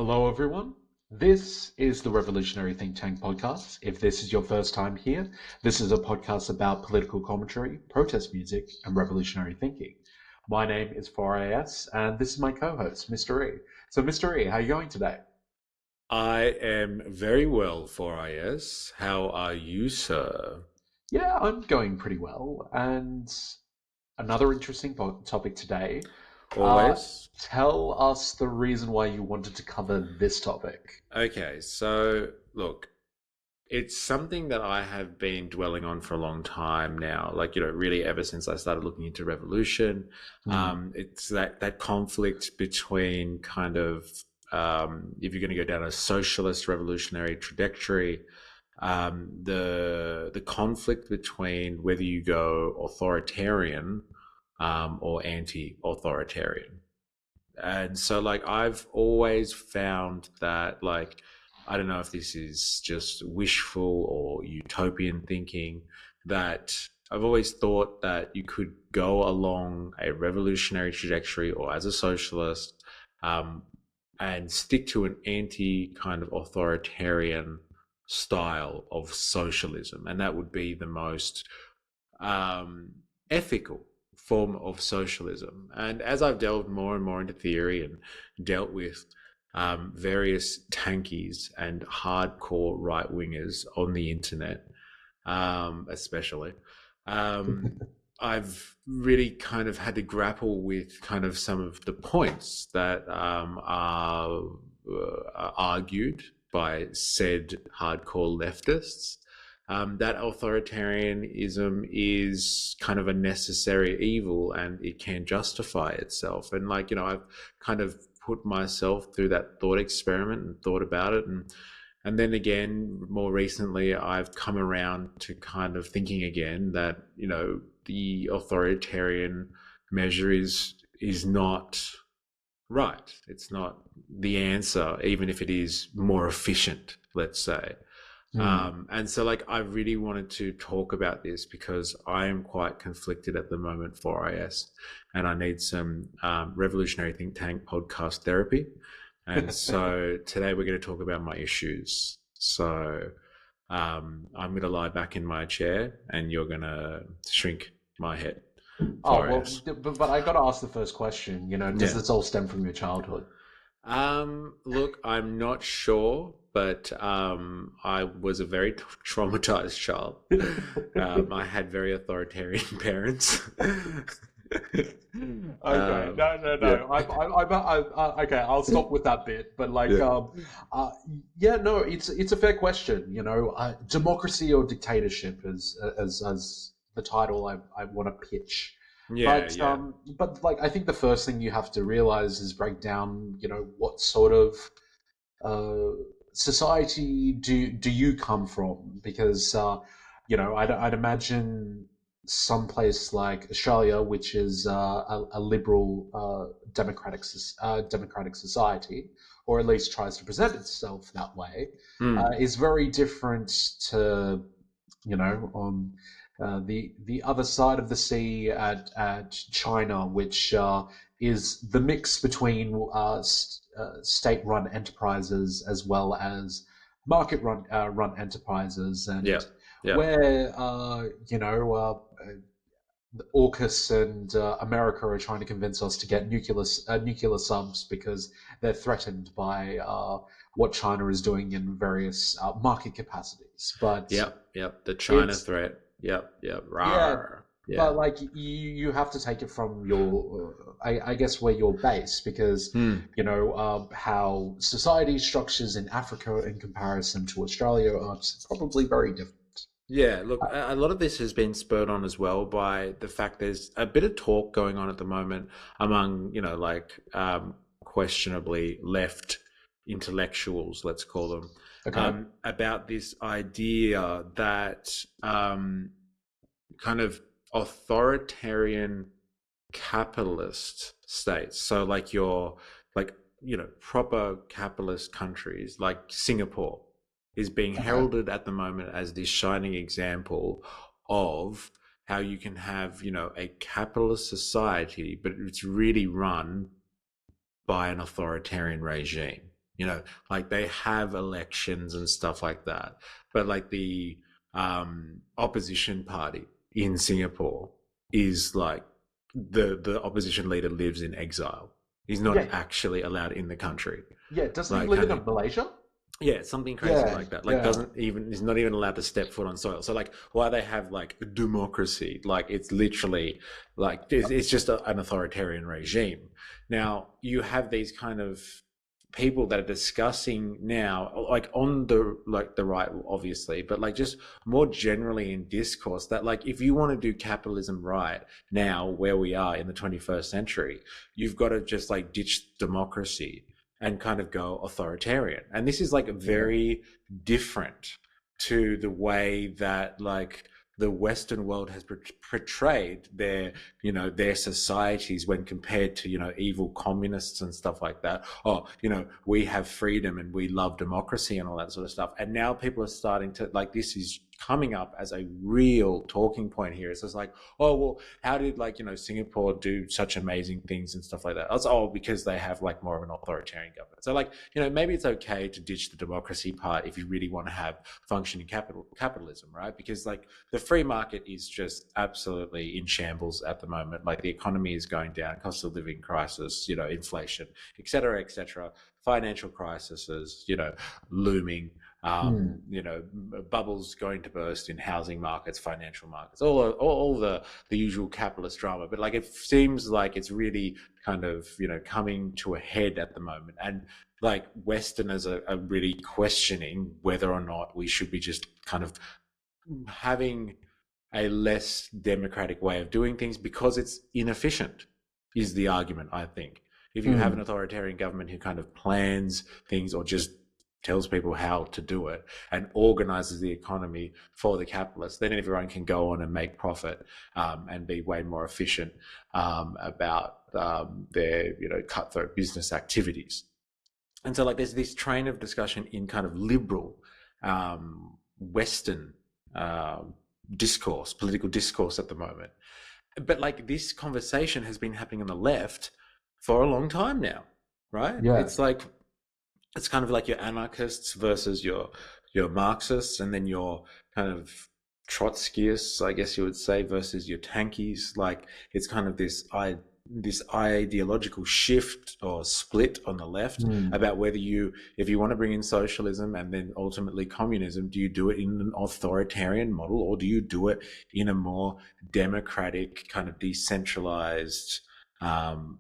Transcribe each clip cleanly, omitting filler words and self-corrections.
Hello, everyone. This is the Revolutionary Think Tank podcast. If this is your first time here, this is a podcast about political commentary, protest music, and revolutionary thinking. My name is 4AS, and this is my co-host, Mr. E. So, Mr. E, how are you going today? I am very well, 4IS. How are you, sir? Yeah, I'm going pretty well. And another interesting topic today. Uh, Always? Tell us the reason why you wanted to cover this topic. Okay, so look, it's something that I have been dwelling on for a long time now. Really ever since I started looking into revolution. Hmm. It's that conflict between if you're going to go down a socialist revolutionary trajectory, the conflict between whether you go authoritarian or anti-authoritarian. And so I've always found that I don't know if this is just wishful or utopian thinking, that I've always thought that you could go along a revolutionary trajectory or as a socialist, um, and stick to an anti kind of authoritarian style of socialism, and that would be the most um, ethical form of socialism. And as I've delved more and more into theory and dealt with various tankies and hardcore right wingers on the internet, especially, um, I've really kind of had to grapple with kind of some of the points that are argued by said hardcore leftists, that authoritarianism is kind of a necessary evil and it can justify itself. And I've kind of put myself through that thought experiment and thought about it, and then again, more recently, I've come around to kind of thinking again that the authoritarian measure is not right. It's not the answer, even if it is more efficient, let's say. Hmm. And so, I really wanted to talk about this because I am quite conflicted at the moment for IS, and I need some revolutionary think tank podcast therapy. And so today we're going to talk about my issues. So I'm going to lie back in my chair, and you're going to shrink my head Oh, for well, IS. but I got to ask the first question, does Yeah. this all stem from your childhood? Look, I'm not sure, but I was a very traumatized child. I had very authoritarian parents. Okay, no, Yeah, no. Okay, I'll stop with that bit. But yeah, uh, yeah, no, it's a fair question. Democracy or dictatorship as the title I want to pitch. yeah, But yeah. I think the first thing you have to realize is break down, what sort of uh, society do you come from? Because I'd imagine some place like Australia, which is a liberal democratic society, or at least tries to present itself that way, Mm, is very different to on the other side of the sea at China, which is the mix between state-run enterprises as well as market-run run enterprises, yeah, and yeah, where AUKUS and America are trying to convince us to get nuclear subs because they're threatened by what China is doing in various market capacities. But yeah, yeah. The China it's threat. Yep, yep. yeah, Rawr. Yeah. but you have to take it from your I guess where you're based because Hmm. how society structures in Africa in comparison to Australia are probably very different. Yeah, look, a lot of this has been spurred on as well by the fact there's a bit of talk going on at the moment among, questionably left intellectuals, let's call them, Okay. about this idea that kind of authoritarian capitalist states, so like, proper capitalist countries like Singapore is being Okay. heralded at the moment as this shining example of how you can have, a capitalist society, but it's really run by an authoritarian regime. You know, like they have elections and stuff like that. But like the opposition party in Singapore is like the opposition leader lives in exile. He's not Yeah, actually allowed in the country. yeah. Doesn't he Like live kind in of Malaysia? yeah, something crazy Yeah, like that. Like yeah. doesn't even is not even allowed to step foot on soil. So like why they have like democracy, like it's literally like it's just an authoritarian regime. Now you have these kind of people that are discussing now, like on the right, obviously, but like just more generally in discourse that like if you want to do capitalism right now, where we are in the 21st century, you've got to just like ditch democracy and kind of go authoritarian. And this is like Yeah. very different to the way that like the Western world has portrayed their, you know, their societies when compared to, you know, evil communists and stuff like that. Oh, you know, we have freedom and we love democracy and all that sort of stuff. And now people are starting to like, this is coming up as a real talking point here. It's just like, oh, well, how did like, you know, Singapore do such amazing things and stuff like that? That's all because they have like more of an authoritarian government. So like, you know, maybe it's okay to ditch the democracy part if you really want to have functioning capitalism, right? Because like the free market is just absolutely in shambles at the moment. Like the economy is going down, cost of living crisis, you know, inflation, et cetera, financial crises, you know, looming, Hmm. you know, bubbles going to burst in housing markets, financial markets, all the usual capitalist drama. But like, it seems like it's really kind of, you know, coming to a head at the moment. And like Westerners are really questioning whether or not we should be just kind of having a less democratic way of doing things because it's inefficient, is the argument, I think. If you have an Hmm. authoritarian government who kind of plans things or just tells people how to do it and organizes the economy for the capitalists, then everyone can go on and make profit and be way more efficient about their, you know, cutthroat business activities. And so like there's this train of discussion in kind of liberal Western um, discourse, political discourse at the moment. But like this conversation has been happening on the left for a long time now, right? Yeah. It's like it's kind of like your anarchists versus your Marxists, and then your kind of Trotskyists, I guess you would say, versus your tankies. Like it's kind of this ideological shift or split on the left Hmm. about whether you, if you want to bring in socialism and then ultimately communism, do you do it in an authoritarian model or do you do it in a more democratic, kind of decentralized um,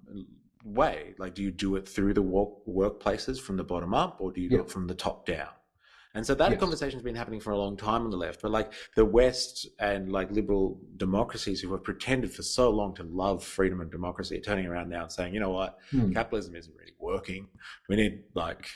way? Like, do you do it through the workplaces from the bottom up, or do you do Yeah. it from the top down? And so that Yes. conversation's been happening for a long time on the left. But like the West and like liberal democracies who have pretended for so long to love freedom and democracy are turning around now and saying, you know what, Hmm. capitalism isn't really working. We need like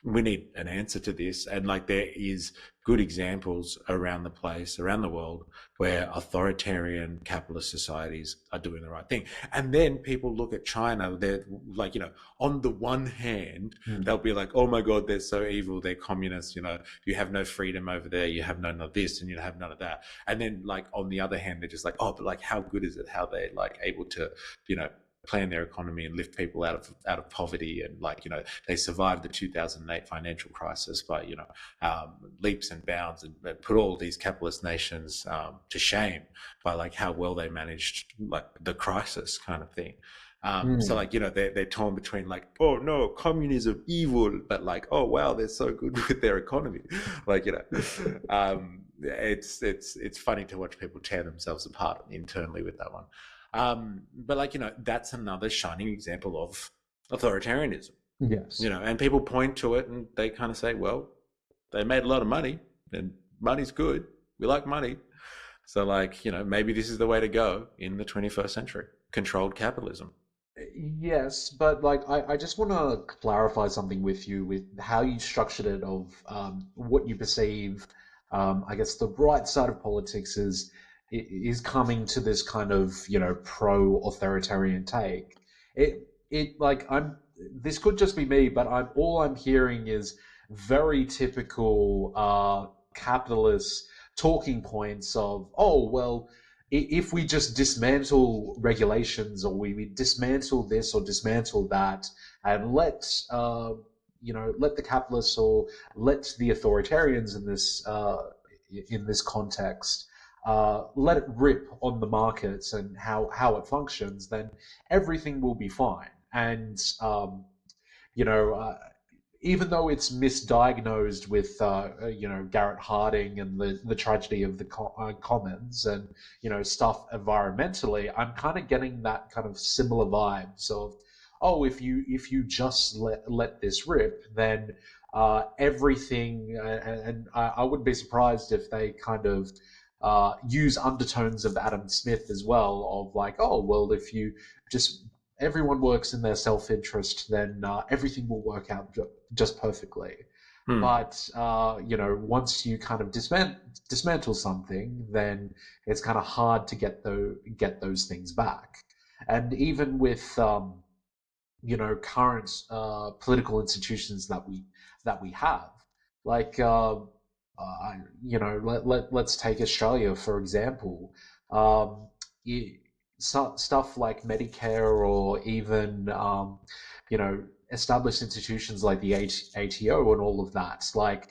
we need an answer to this. And like there is good examples around the place, around the world, where authoritarian capitalist societies are doing the right thing. And then people look at China, they're like, you know, on the one hand, Hmm. they'll be like, oh my God, they're so evil, they're communists, you know, you have no freedom over there, you have none of this and you have none of that. And then like on the other hand, they're just like, oh, but like how good is it how they're like able to, you know, plan their economy and lift people out of poverty, and like, you know, they survived the 2008 financial crisis by, you know, leaps and bounds, and put all these capitalist nations to shame by like how well they managed like the crisis kind of thing. So Hmm. like, you know, they're torn between like, oh no, communism evil, but like, oh wow, they're so good with their economy. Like, you know, it's funny to watch people tear themselves apart internally with that one. But like, you know, that's another shining example of authoritarianism, you Yes. know, and people point to it and they kind of say, well, they made a lot of money and money's good. We like money. So like, you know, maybe this is the way to go in the 21st century, controlled capitalism. Yes, but like I just want to clarify something with you with how you structured it of what you perceive. I guess the right side of politics is coming to this kind of pro-authoritarian take. It like I'm this could just be me, but I'm hearing is very typical capitalist talking points of, oh well, if we just dismantle regulations or we dismantle this or dismantle that and let let the capitalists, or let the authoritarians in this context, let it rip on the markets and how it functions, then everything will be fine. And you know, even though it's misdiagnosed with Garrett Harding and the tragedy of the commons, and stuff environmentally, I'm kind of getting that kind of similar vibes of, oh, if you just let this rip, then everything, and I wouldn't be surprised if they kind of use undertones of Adam Smith as well, of like, oh well, if you just everyone works in their self-interest, then everything will work out just perfectly. Hmm. But once you kind of dismantle something, then it's kind of hard to get those things back. And even with current political institutions that we have, like let's take Australia for example. Um, you, Stuff like Medicare, or even established institutions like the ATO and all of that, like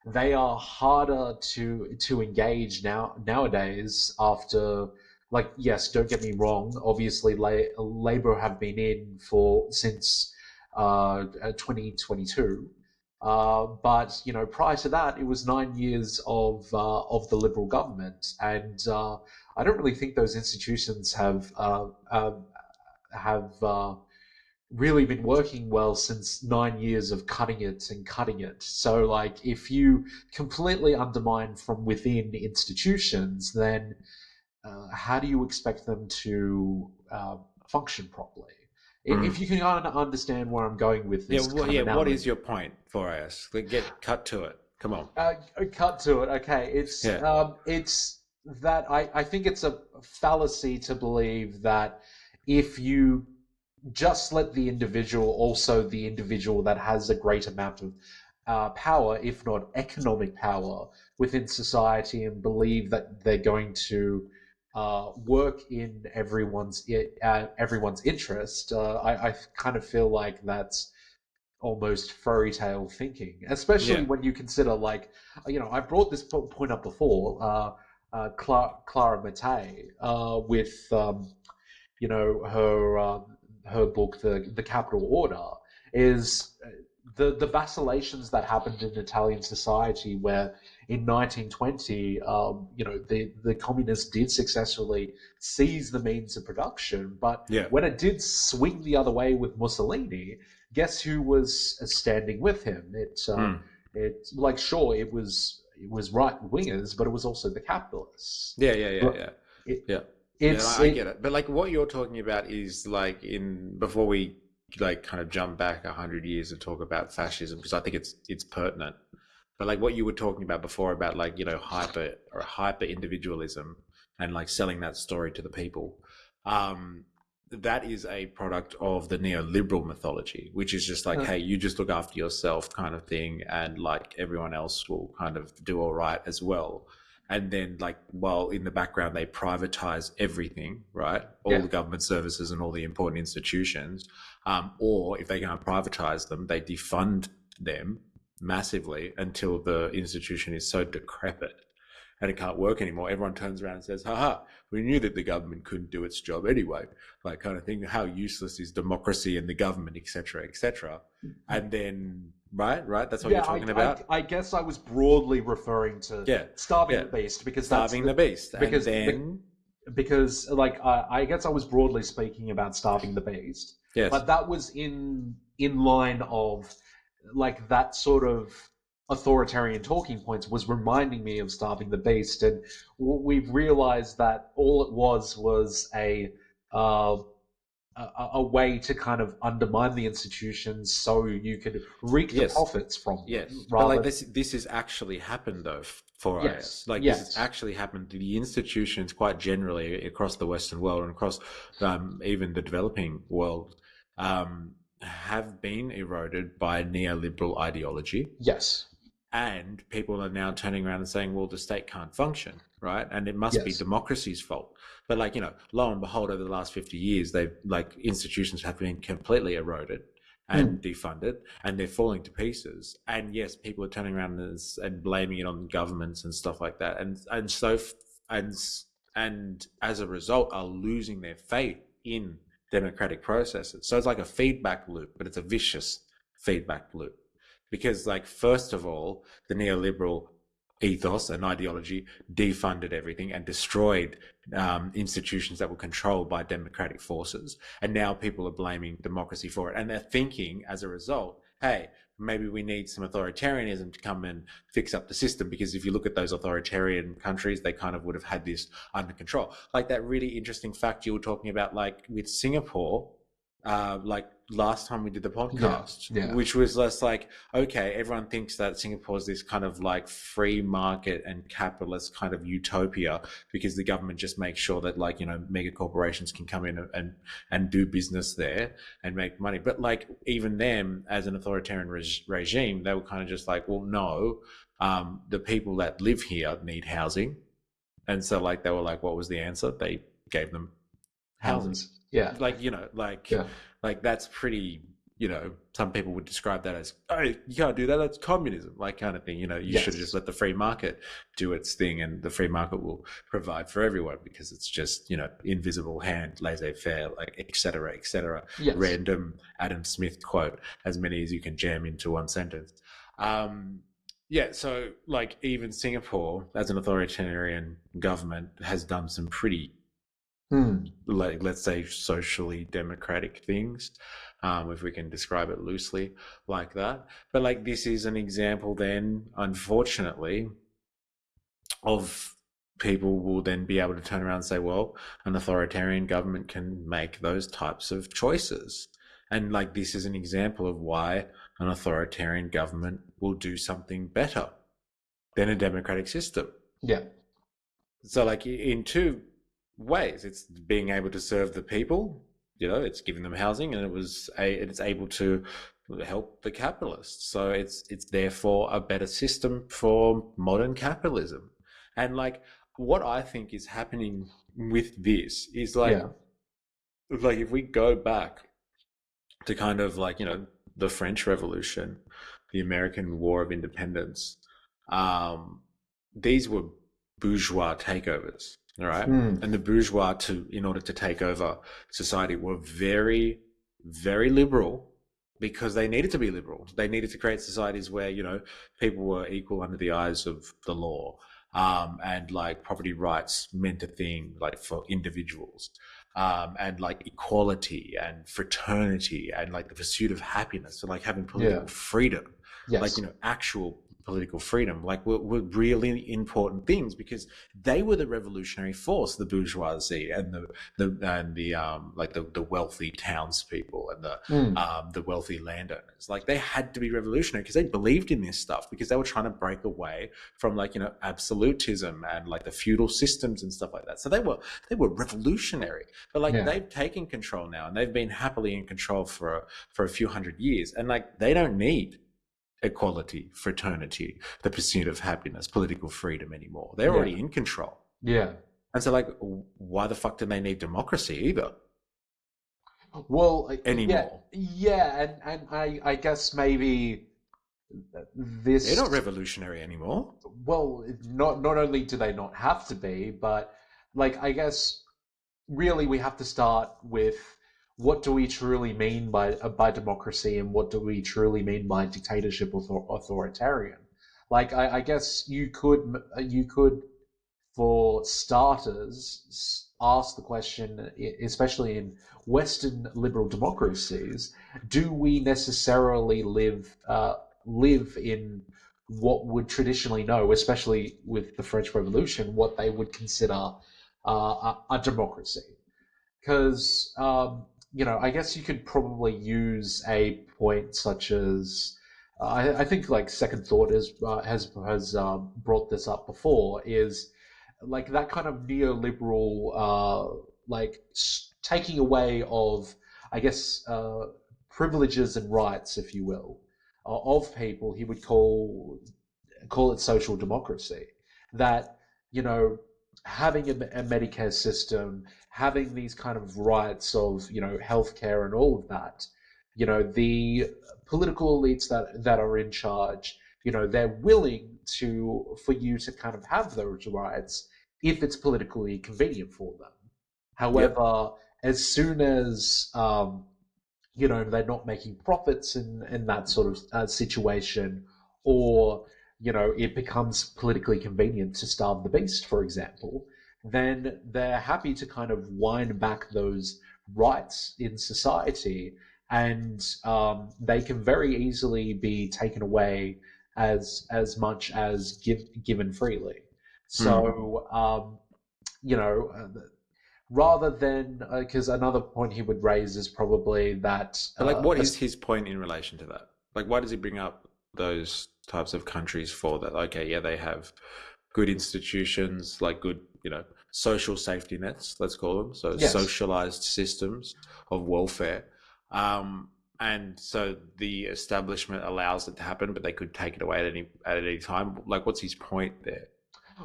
they are harder to engage nowadays after, like, yes, don't get me wrong, obviously Labor have been in for since 2022, but prior to that it was 9 years of the Liberal government, and I don't really think those institutions have really been working well since 9 years of cutting it and cutting it. So, like, if you completely undermine from within institutions, then how do you expect them to function properly? Hmm. If you can kind of understand where I'm going with Yeah, this kind of yeah. What is analogy. your point for us? Like, get cut to it. Come on. Cut to it. Okay, Yeah. it's that I think it's a fallacy to believe that if you just let the individual, also the individual that has a great amount of power, if not economic power, within society, and believe that they're going to work in everyone's interest. I kind of feel like that's almost fairy tale thinking, especially Yeah. when you consider, like, I brought this point up before. Clara Mattei, with her book, the Capital Order, is the vacillations that happened in Italian society, where in 1920, the communists did successfully seize the means of production, but Yeah. when it did swing the other way with Mussolini, guess who was standing with him? Hmm. Like, sure, it was right wingers, but it was also the capitalists. Yeah. Yeah. Yeah. But Yeah. it, Yeah. Yeah. it's I get it it. But like, what you're talking about is like before we like kind of jump back 100 years and talk about fascism, because I think it's pertinent. But like what you were talking about before about like hyper individualism and like selling that story to the people, um, that is a product of the neoliberal mythology, which is just like, uh, hey, you just look after yourself kind of thing, and like everyone else will kind of do all right as well. And then like while in the background they privatize everything, right? All yeah. the government services and all the important institutions, or if they can't privatize them, they defund them massively until the institution is so decrepit and it can't work anymore. Everyone turns around and says, haha, we knew that the government couldn't do its job anyway, like kind of thing. How useless is democracy and the government, etc., etc. And then, right, that's what you're Yeah, talking about. I guess I was broadly referring to Yeah, starving yeah, the beast, because that's starving the the beast, and because then because like I guess I was broadly speaking about starving the beast, yes, but that was in line of, like, that sort of authoritarian talking points was reminding me of starving the beast, and we've realized that all it was uh, a way to kind of undermine the institutions so you could reap the yes, profits from them, yes, but like rather. this has actually happened though for Yes, us. Like this has yes, actually happened to the institutions quite generally across the Western world and across even the developing world, have been eroded by neoliberal ideology. yes, And people are now turning around and saying, well, the state can't function, right? And it must be yes, democracy's fault. But like, lo and behold, over the last 50 years, they've like institutions have been completely eroded. and defunded, and they're falling to pieces. And yes, people are turning around and blaming it on governments and stuff like that, and and as a result, are losing their faith in democratic processes. So it's like a feedback loop, but it's a vicious feedback loop, because, like, first of all, the neoliberal ethos and ideology defunded everything and destroyed institutions that were controlled by democratic forces. And now people are blaming democracy for it. And they're thinking, as a result, hey, maybe we need some authoritarianism to come and fix up the system. Because if you look at those authoritarian countries, they kind of would have had this under control. Like that really interesting fact you were talking about, like with Singapore, like last time we did the podcast, which was less like, okay, everyone thinks that Singapore is this kind of like free market and capitalist kind of utopia because the government just makes sure that, like, you know, mega corporations can come in and do business there and make money. But like even them as an authoritarian regime, they were kind of just like, well, no, the people that live here need housing. And so like they were like, what was the answer? They gave them housing. Like, you know, like that's pretty, you know, some people would describe that as, oh, you can't do that, that's communism, like kind of thing. You know, you should have just let the free market do its thing, and the free market will provide for everyone, because it's just, you know, invisible hand, laissez-faire, like etc etc. Random Adam Smith quote, as many as you can jam into one sentence. So like even Singapore as an authoritarian government has done some pretty like, let's say, socially democratic things, if we can describe it loosely like that. But like this is an example then, unfortunately, of people will then be able to turn around and say, well, an authoritarian government can make those types of choices. And like this is an example of why an authoritarian government will do something better than a democratic system. So like in two ways, it's being able to serve the people, you know, it's giving them housing, and it's able to help the capitalists. So it's therefore a better system for modern capitalism. And like what I think is happening with this is like if we go back to kind of like, you know, the French Revolution, the American War of Independence, these were bourgeois takeovers. All right. And the bourgeois, in order to take over society, were very, very liberal, because they needed to be liberal. They needed to create societies where, you know, people were equal under the eyes of the law. And like property rights meant a thing like for individuals. And like equality and fraternity and like the pursuit of happiness and like having political freedom, like, you know, actual political freedom, like were really important things, because they were the revolutionary force, the bourgeoisie and the wealthy townspeople and the wealthy landowners. Like they had to be revolutionary because they believed in this stuff, because they were trying to break away from, like, you know, absolutism and like the feudal systems and stuff like that. So they were revolutionary, but like they've taken control now, and they've been happily in control for a few hundred years, and like they don't need equality, fraternity, the pursuit of happiness, political freedom anymore. They're already in control. And so like, why the fuck do they need democracy either? Well, anymore? And I guess maybe this... They're not revolutionary anymore. Well, not only do they not have to be, but like, I guess really we have to start with, what do we truly mean by democracy, and what do we truly mean by dictatorship or authoritarian? Like, I guess you could, for starters, ask the question, especially in Western liberal democracies, do we necessarily live in what would traditionally know, especially with the French Revolution, what they would consider a democracy? Because you know, I guess you could probably use a point such as, I think like Second Thought has brought this up before, is like that kind of neoliberal like taking away of, I guess, privileges and rights, if you will, of people. He would call it social democracy. That, you know, having a Medicare system, having these kind of rights of, you know, healthcare and all of that, the political elites that are in charge, they're willing for you to kind of have those rights if it's politically convenient for them. Yep. However, as soon as they're not making profits in that sort of situation, or it becomes politically convenient to starve the beast, for example, then they're happy to kind of wind back those rights in society, and they can very easily be taken away as much as given freely. Hmm. So you know rather than because another point he would raise is probably that But like, what is his point in relation to that? Like, why does he bring up those types of countries for that? Okay, yeah, they have good institutions, like good, social safety nets, let's call them. So yes. socialized systems of welfare. Um, and so the establishment allows it to happen, but they could take it away at any time. Like, what's his point there?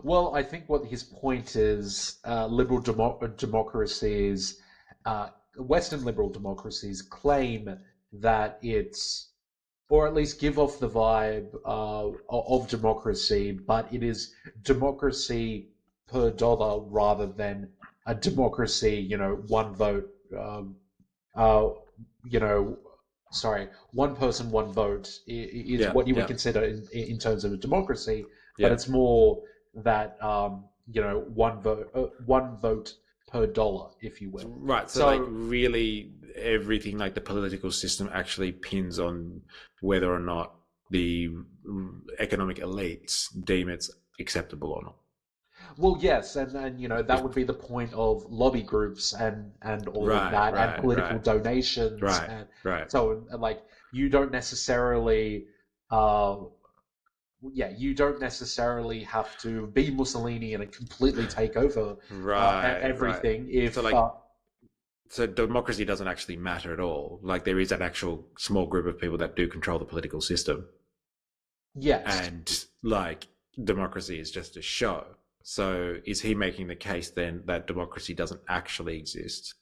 Well, I think what his point is, liberal democracies, Western liberal democracies claim that it's, or at least give off the vibe of democracy, but it is democracy per dollar rather than a democracy, one vote, uh, you know, sorry, one person, one vote is Yeah, what you would yeah, consider in terms of a democracy, but yeah. it's more that one vote per dollar, if you will. Right. So, like, So really, everything, like the political system, actually pins on whether or not the economic elites deem it's acceptable or not. well, yes, and that If would be the point of lobby groups and all of right, that, and right, political right, donations, right, and right, so like you don't necessarily, uh, yeah, you don't necessarily have to be Mussolini and completely take over right, right. everything. So, If like, so democracy doesn't actually matter at all. Like, there is an actual small group of people that do control the political system, yes, and like democracy is just a show. So, is he making the case then that democracy doesn't actually exist?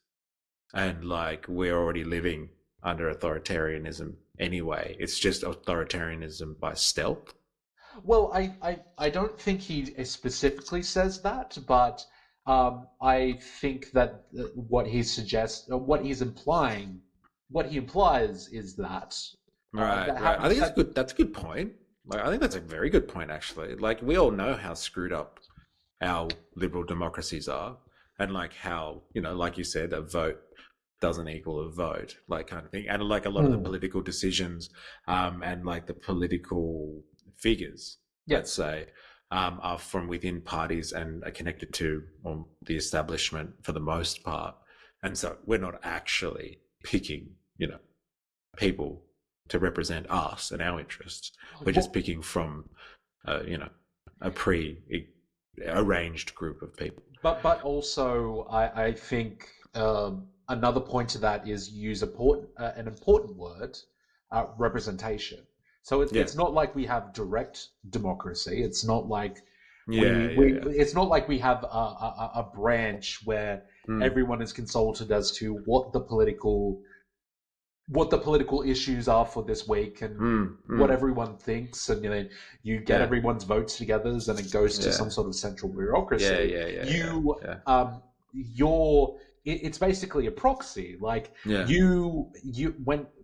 And like, we're already living under authoritarianism anyway. It's just authoritarianism by stealth. well, I don't think he specifically says that, but I think that what he's implying, what he implies is that Right, right. I think it's good. That's a good point. Like, I think that's a very good point, actually. Like, we all know how screwed up our liberal democracies are, and like how, like you said, a vote doesn't equal a vote, like, kind of thing. And like a lot of the Hmm. political decisions, and like the political figures, let's Yes. say, are from within parties and are connected to the establishment for the most part. And so we're not actually picking, people to represent us and our interests. We're just Well, picking from, a pre-arranged group of people. but also I think another point to that is use an important word, representation. So Yeah, it's not like we have direct democracy. It's not like yeah, yeah, yeah. it's not like we have a branch where Mm, everyone is consulted as to what the political issues are for this week and mm, what mm. everyone thinks, and you get Yeah, everyone's votes together and it goes to yeah, some sort of central yeah, bureaucracy. yeah, yeah, yeah, You yeah, you're it's basically a proxy. Like yeah.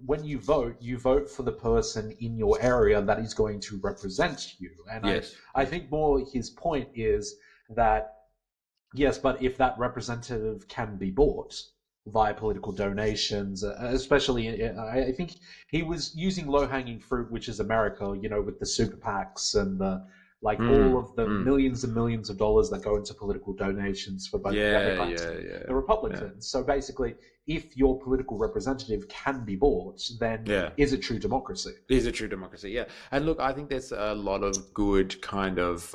when you vote for the person in your area that is going to represent you. And i Yes, i yes. think more his point is that yes, but if that representative can be bought via political donations, especially, I think he was using low-hanging fruit, which is America, with the super PACs and like all Mm, of the mm. millions and millions of dollars that go into political donations for both the Yeah, Democrats yeah, and yeah, the yeah, Republicans. So basically, if your political representative can be bought, then yeah. is it true democracy? It is a true democracy, yeah. And look, I think there's a lot of good kind of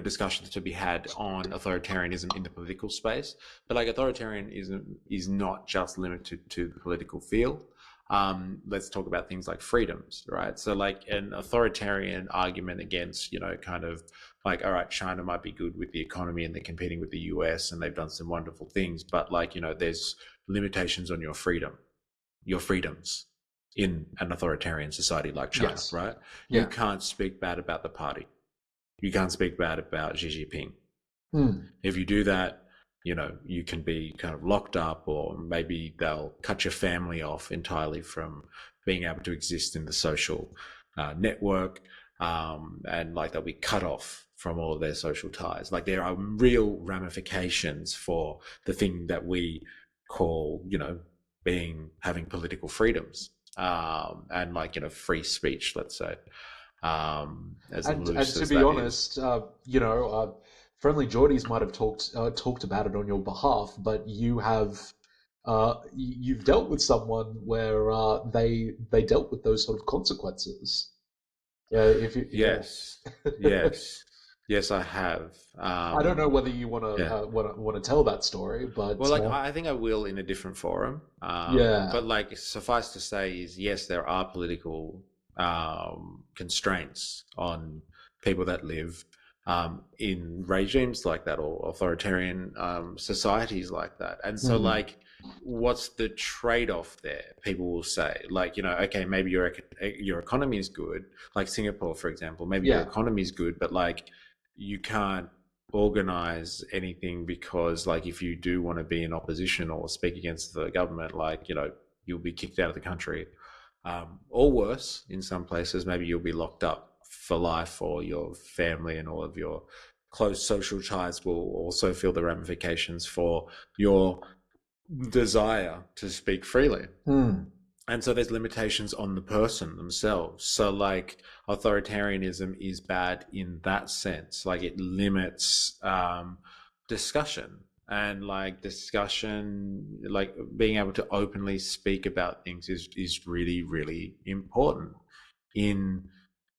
discussions to be had on authoritarianism in the political space. But like, authoritarianism is not just limited to the political field. Let's talk about things like freedoms, right? So like, an authoritarian argument against, kind of like, all right, China might be good with the economy and they're competing with the US and they've done some wonderful things, but like, there's limitations on your freedom. your freedoms in an authoritarian society like China, Yes. right? You Yeah. can't speak bad about the party. You can't speak bad about Xi Jinping. Hmm. If you do that, you can be kind of locked up, or maybe they'll cut your family off entirely from being able to exist in the social network, and like they'll be cut off from all of their social ties. Like there are real ramifications for the thing that we call, having political freedoms, and like, free speech, let's say, as And loose to as be that is. honest, friendly Geordies might have talked about it on your behalf, but you've dealt with someone where they dealt with those sort of consequences. Yeah, if you yeah. Yes, yes, yes, I have. I don't know whether you want to Yeah. want to tell that story, Well, but like I think I will in a different forum. But yeah, like suffice to say is yes, there are political constraints on people that live in regimes like that, or authoritarian societies like that. And so, hmm, like, what's the trade-off there? People will say, like, okay, maybe your economy is good, like Singapore, for example. Maybe your yeah, economy is good, but like you can't organize anything, because like if you do want to be in opposition or speak against the government, like you'll be kicked out of the country, or worse, in some places maybe you'll be locked up for life, or your family and all of your close social ties will also feel the ramifications for your desire to speak freely. hmm, And so there's limitations on the person themselves. So like authoritarianism is bad in that sense. Like it limits discussion, and like discussion, like being able to openly speak about things is really, really important in,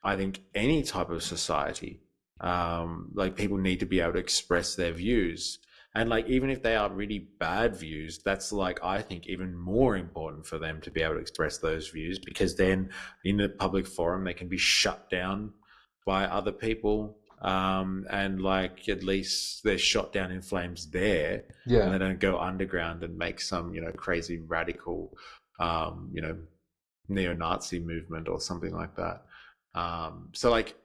I think, any type of society. Like people need to be able to express their views. And like even if they are really bad views, that's like I think even more important for them to be able to express those views, because then in the public forum they can be shut down by other people. And like at least they're shot down in flames there, and yeah. they don't go underground and make some, crazy radical, you know, neo-Nazi movement or something like that. So like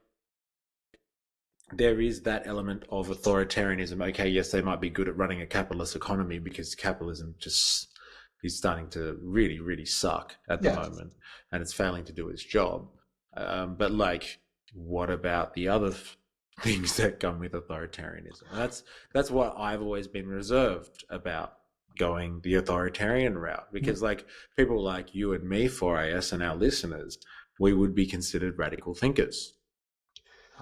there is that element of authoritarianism. Okay, yes, they might be good at running a capitalist economy, because capitalism just is starting to really, really suck at the Yeah. moment, and it's failing to do its job. But like, what about the other things that come with authoritarianism? And that's what I've always been reserved about going the authoritarian route, because like people like you and me, 4AS, and our listeners, we would be considered radical thinkers.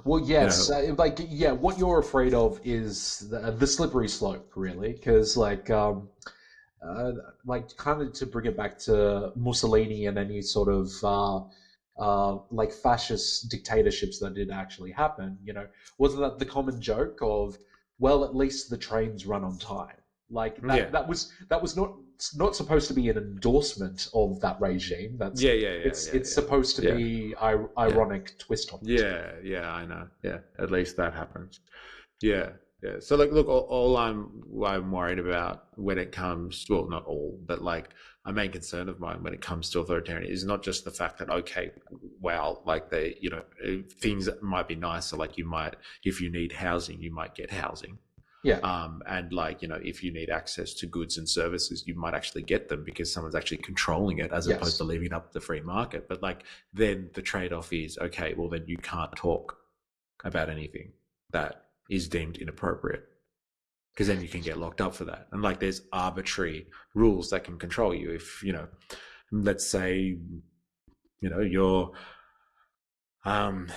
Well, You yes, know, yeah. What you're afraid of is the slippery slope, really, because uh, kind of to bring it back to Mussolini and any sort of like fascist dictatorships that did actually happen. Wasn't that the common joke of, well, at least the trains run on time? Like yeah, that was not supposed to be an endorsement of that regime. That's yeah, yeah, yeah, yeah, it's yeah, supposed to yeah, be yeah, ironic twist on it. yeah, yeah. I know. Yeah, at least that happens. Yeah, yeah. So like, look, all I'm worried about when it comes, well, not all, but like a main concern of mine when it comes to authoritarian is not just the fact that, okay, wow, like they, things might be nicer. Like you might, if you need housing, you might get housing. Yeah. And like, if you need access to goods and services, you might actually get them because someone's actually controlling it, as opposed to Yes. leaving it up to the free market. But like, then the trade-off is, okay, well then you can't talk about anything that is deemed inappropriate, because then you can get locked up for that. And like, there's arbitrary rules that can control you. If, let's say, you're um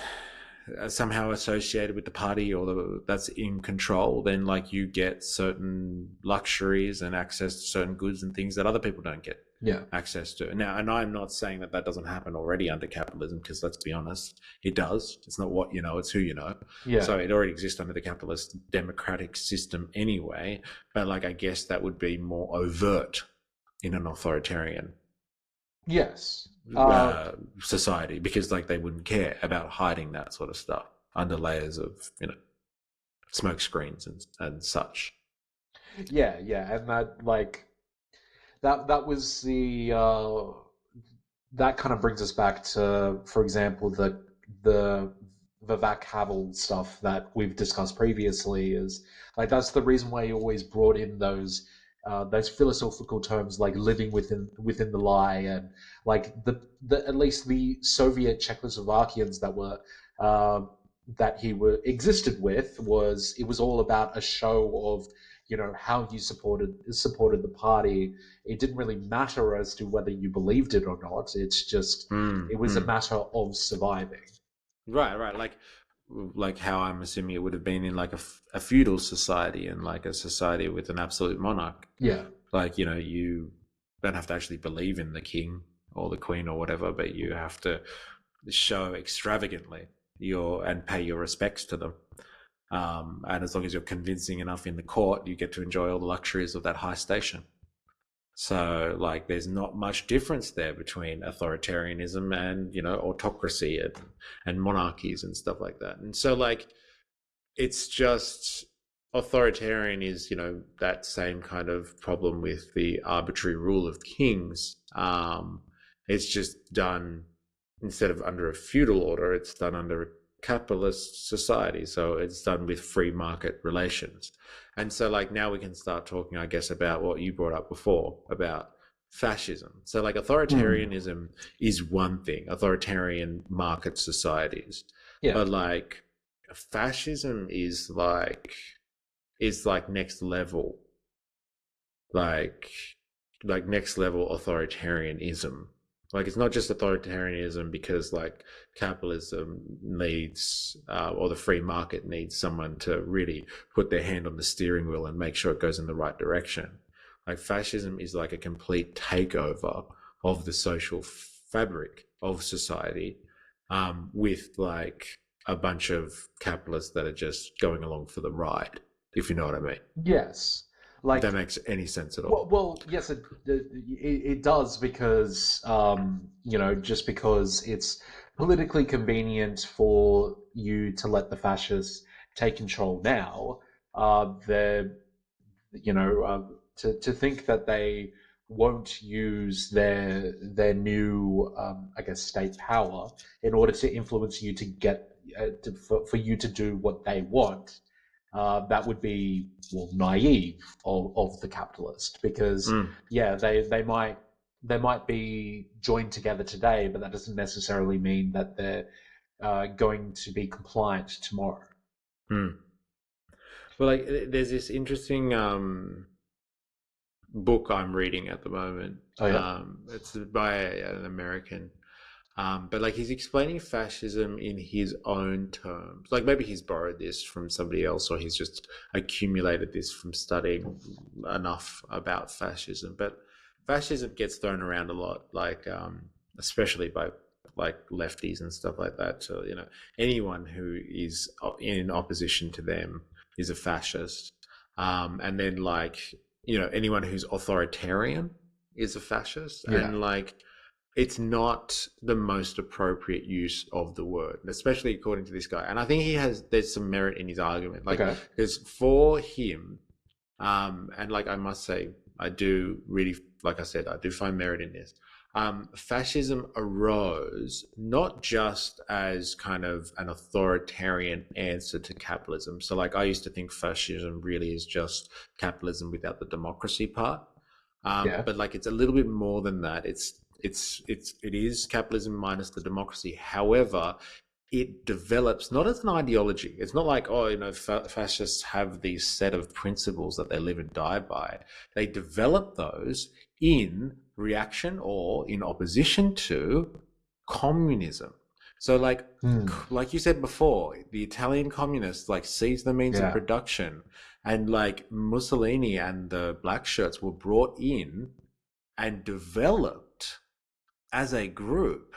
somehow associated with the party, or that's in control, then like you get certain luxuries and access to certain goods and things that other people don't get Yeah. access to. Now, and I'm not saying that doesn't happen already under capitalism, because let's be honest, it does. It's not what you know, it's who you know. Yeah. So it already exists under the capitalist democratic system anyway. But like, I guess that would be more overt in an authoritarian Yes. society, because like they wouldn't care about hiding that sort of stuff under layers of smoke screens and such. Yeah. Yeah. And that was that kind of brings us back to, for example, the Vivek Havel stuff that we've discussed previously. Is like that's the reason why he always brought in those philosophical terms like living within the lie, and like the at least the Soviet Czechoslovakians uh, that he were existed with was it was all about a show of how you supported the party. It didn't really matter as to whether you believed it or not. It was a Mm. matter of surviving. Right, right. Like how I'm assuming it would have been in like a feudal society and like a society with an absolute monarch. Yeah. Like, you don't have to actually believe in the king or the queen or whatever, but you have to show extravagantly and pay your respects to them. And as long as you're convincing enough in the court, you get to enjoy all the luxuries of that high station. So, like, there's not much difference there between authoritarianism and, autocracy and monarchies and stuff like that. And so, like, it's just authoritarian is, that same kind of problem with the arbitrary rule of kings. It's just done instead of under a feudal order, it's done under a capitalist society. So it's done with free market relations. And so, like, now we can start talking, I guess, about what you brought up before about fascism. So, like, Hmm. authoritarianism is one thing, authoritarian market societies. Yeah. But, like, fascism is like next level, like next level authoritarianism. Like, it's not just authoritarianism because, like, capitalism needs or the free market needs someone to really put their hand on the steering wheel and make sure it goes in the right direction. Like, fascism is like a complete takeover of the social fabric of society, with like a bunch of capitalists that are just going along for the ride, if you know what I mean. Yes. If that Like, makes any sense at all. well, yes, it does because just because it's politically convenient for you to let the fascists take control now. They're you know to think that they won't use their new I guess state power in order to influence you to get for you to do what they want. That would be, well, naive of the capitalist, because Mm, yeah, they might be joined together today, but that doesn't necessarily mean that they're going to be compliant tomorrow. mm. Well, like, there's this interesting book I'm reading at the moment. Oh yeah. It's by an American. But, like, he's explaining fascism in his own terms. Like, maybe he's borrowed this from somebody else, or he's just accumulated this from studying enough about fascism. But fascism gets thrown around a lot, like, especially by like lefties and stuff like that. So, anyone who is in opposition to them is a fascist. And then, like, anyone who's authoritarian is a fascist. Yeah. And, like, it's not the most appropriate use of the word, especially according to this guy. And I think there's some merit in his argument. Like, Okay. because for him, and, like, I must say, I do really, like I said, I do find merit in this. Fascism arose not just as kind of an authoritarian answer to capitalism. So, like, I used to think fascism really is just capitalism without the democracy part. Yeah. But, like, it's a little bit more than that. It is capitalism minus the democracy. However, it develops not as an ideology. It's not like, oh, fascists have these set of principles that they live and die by. They develop those in reaction or in opposition to communism. So, like, Hmm. you said before, the Italian communists, like, seized the means of Yeah. production, and, like, Mussolini and the black shirts were brought in and developed as a group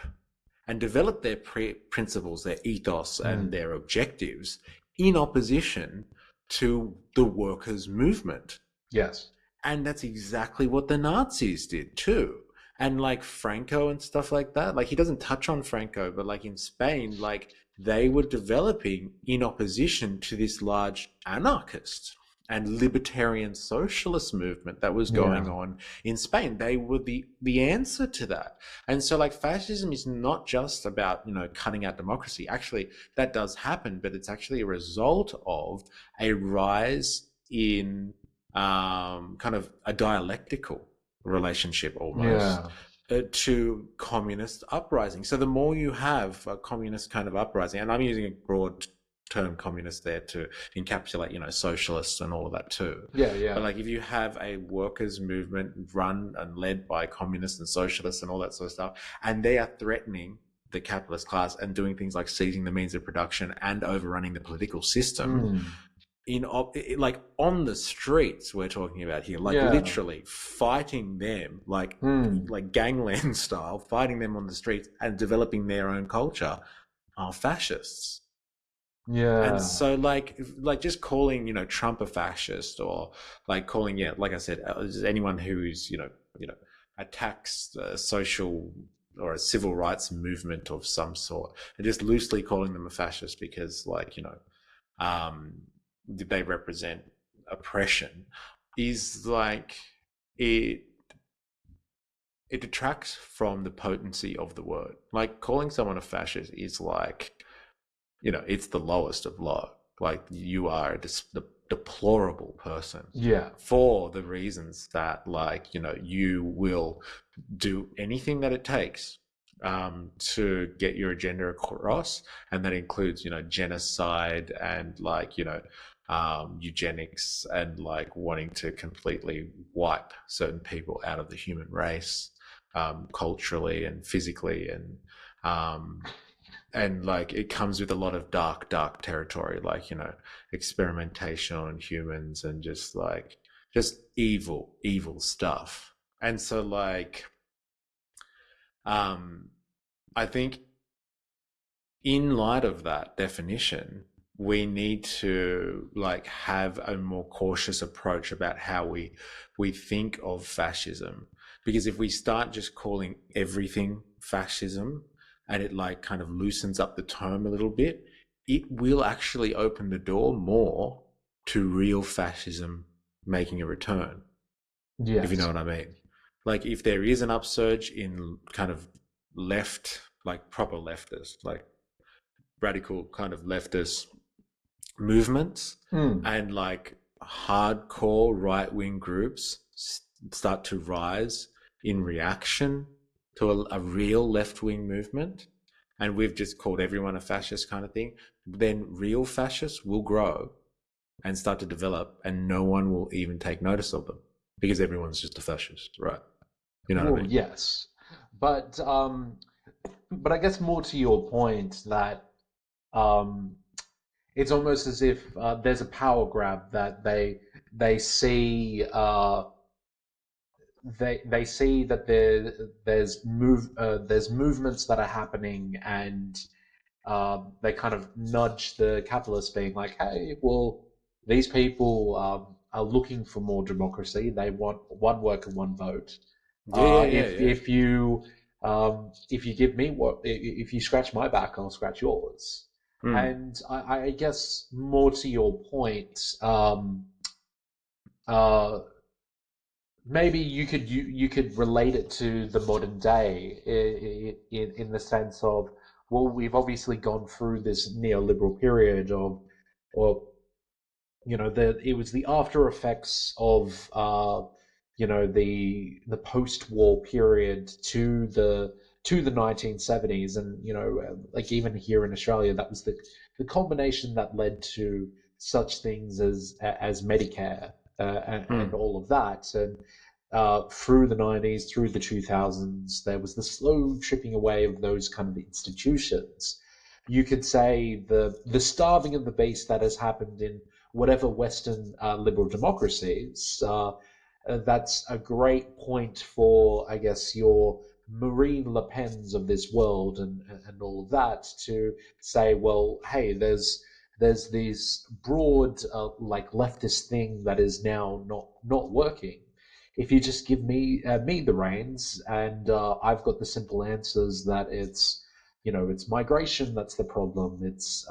and developed their principles, their ethos, and Hmm. their objectives in opposition to the workers' movement. Yes. And that's exactly what the Nazis did too. And, like, Franco and stuff like that, like, he doesn't touch on Franco, but, like, in Spain, like, they were developing in opposition to this large anarchist. and libertarian socialist movement that was going Yeah. on in Spain. They were the answer to that. And so like fascism is not just about, cutting out democracy. Actually, that does happen, but it's actually a result of a rise in kind of a dialectical relationship almost Yeah. to communist uprising. So the more you have a communist kind of uprising, and I'm using a broad term communist there to encapsulate, socialists and all of that too. Yeah. But Yeah. like if you have a workers movement run and led by communists and socialists and all that sort of stuff, and they are threatening the capitalist class and doing things like seizing the means of production and overrunning the political system, Mm. like on the streets we're talking about here, like Yeah. literally fighting them, like Mm. like gangland style, fighting them on the streets and developing their own culture, are fascists. And Yeah. so like just calling, Trump a fascist, or like calling, yeah, like I said, anyone who's, attacks a social or a civil rights movement of some sort, and just loosely calling them a fascist because like, um, they represent oppression, is like it it detracts from the potency of the word. Like calling someone a fascist is like, it's the lowest of low. Like you are a deplorable person Yeah. for the reasons that, like, you will do anything that it takes to get your agenda across, and that includes, genocide and like, eugenics and like wanting to completely wipe certain people out of the human race, culturally and physically, and like it comes with a lot of dark territory, like, experimentation on humans and just evil stuff. And so like um I think in light of that definition, we need to like have a more cautious approach about how we think of fascism. Because if we start just calling everything fascism, and it like kind of loosens up the term a little bit, it will actually open the door more to real fascism making a return, if you know Yes. what I mean. Like if there is an upsurge in kind of left, like proper leftists, like radical kind of leftist movements, Mm. and like hardcore right wing groups start to rise in reaction to a real left wing movement, and we've just called everyone a fascist kind of thing, then real fascists will grow and start to develop, and no one will even take notice of them because everyone's just a fascist, right? You know what I Well, mean? yes, but but I guess more to your point that um, it's almost as if there's a power grab that they see they see that there's movements that are happening, and they kind of nudge the capitalists, being like, hey, well, these people are looking for more democracy. They want one worker, one vote. Yeah, yeah, yeah, If yeah. if you give me what, if you scratch my back, I'll scratch yours. Mm. And I guess more to your point, uh, maybe you could relate it to the modern day in the sense of, well, we've obviously gone through this neoliberal period of, or it was the after effects of the post-war period to the 1970s, and like even here in Australia, that was the combination that led to such things as Medicare, and Mm. all of that. And through the 90s, through the 2000s, there was the slow chipping away of those kind of institutions. You could say the starving of the base that has happened in whatever Western liberal democracies. That's a great point for, I guess, your Marine Le Pens of this world, and all of that, to say, well, hey, there's this broad like leftist thing that is now not working. If you just give me the reins, and I've got the simple answers, that it's it's migration that's the problem. It's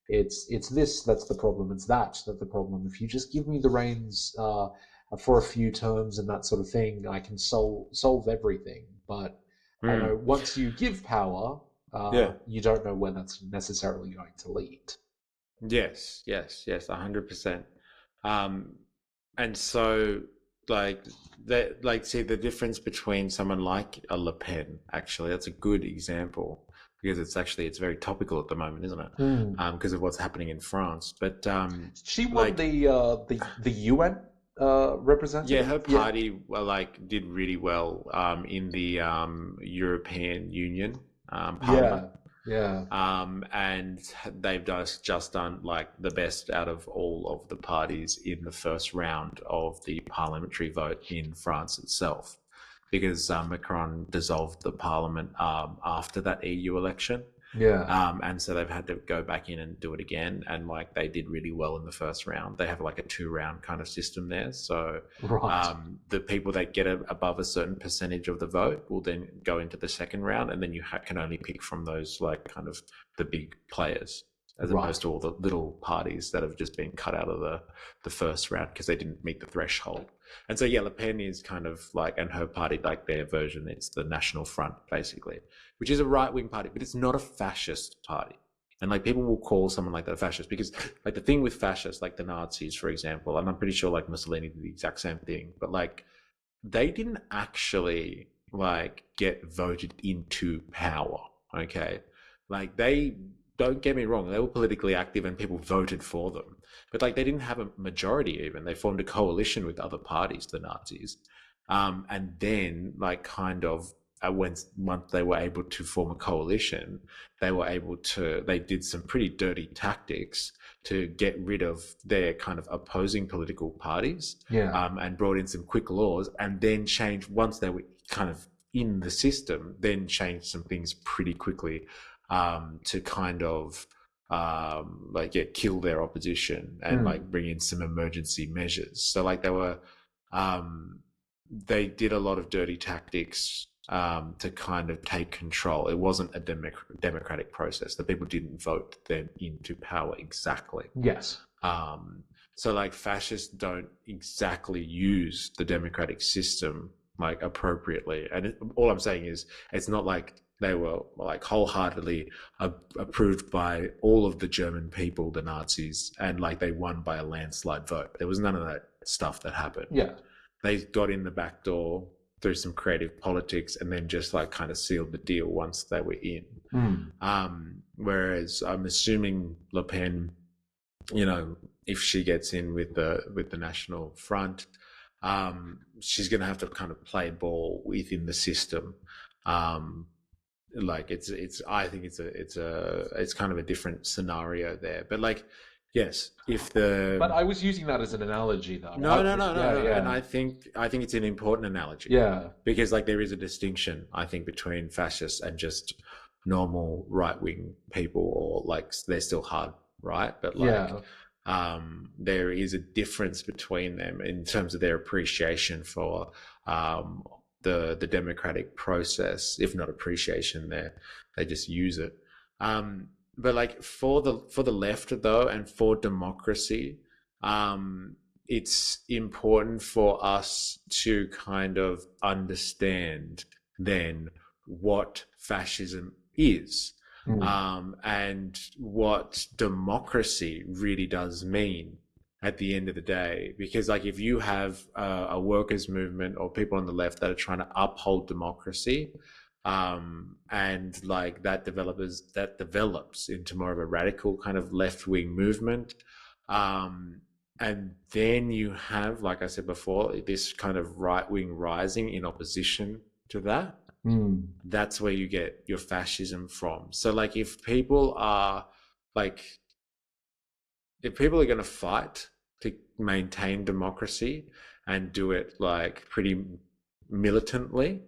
it's this that's the problem, it's that's the problem. If you just give me the reins for a few terms and that sort of thing, I can solve everything. But I don't Mm. know, once you give power, Yeah. you don't know where that's necessarily going to lead. Yes, yes, yes, 100%. Um, and so, like, see the difference between someone like a Le Pen, actually, that's a good example because it's very topical at the moment, isn't it? Hmm. Because of what's happening in France. But, She won like, the UN yeah, representative. her Yeah, party, well, like, did really well, in the, European Union, Parliament. yeah, yeah. And they've just done like the best out of all of the parties in the first round of the parliamentary vote in France itself, because Macron dissolved the parliament after that EU election. Yeah. And so they've had to go back in and do it again. And like they did really well in the first round. They have like a 2 round kind of system there. So Right. the people that get above a certain percentage of the vote will then go into the second round. And then you can only pick from those like kind of the big players, as Right. opposed to all the little parties that have just been cut out of the first round because they didn't meet the threshold. And so, yeah, Le Pen is kind of like, and her party, like their version, it's the National Front, basically, which is a right wing party, but it's not a fascist party. And like people will call someone like that a fascist because like the thing with fascists, like the Nazis, for example, and I'm pretty sure like Mussolini did the exact same thing, but like they didn't actually like get voted into power. Okay. Like they, don't get me wrong, they were politically active and people voted for them. But like they didn't have a majority even. They formed a coalition with other parties, the Nazis. And then like kind of once they were able to form a coalition, they did some pretty dirty tactics to get rid of their kind of opposing political parties, Yeah. and brought in some quick laws, and then changed once they were kind of in the system, then changed some things pretty quickly, to kind of like kill their opposition and Hmm. like bring in some emergency measures. So like um, they did a lot of dirty tactics to kind of take control. It wasn't a democratic process. The people didn't vote them into power exactly. Yes. Um, so like fascists don't exactly use the democratic system like appropriately. And all I'm saying is it's not like they were like wholeheartedly approved by all of the German people, the Nazis, and like they won by a landslide vote. There was none of that stuff that happened. Yeah. They got in the back door through some creative politics and then just like kind of sealed the deal once they were in. Hmm. Whereas I'm assuming Le Pen, you know, if she gets in with the National Front, she's going to have to kind of play ball within the system. Um, like it's I think it's kind of a different scenario there. But like, yes, if But the I was using that as an analogy, though. no, no, no, no, Yeah, no. And yeah, I think it's an important analogy yeah, because like there is a distinction, I think, between fascists and just normal right wing people, or like they're still hard right, but like yeah. there is a difference between them in terms of their appreciation for the democratic process. If not appreciation, they just use it. But like for the left though, and for democracy, um, it's important for us to kind of understand then what fascism is, Hmm. and what democracy really does mean at the end of the day. Because like if you have a workers movement or people on the left that are trying to uphold democracy, and like that develops into more of a radical kind of left-wing movement, and then you have, like I said before, this kind of right-wing rising in opposition to that. Hmm. That's where you get your fascism from. So like like if people are going to fight to maintain democracy and do it like pretty militantly,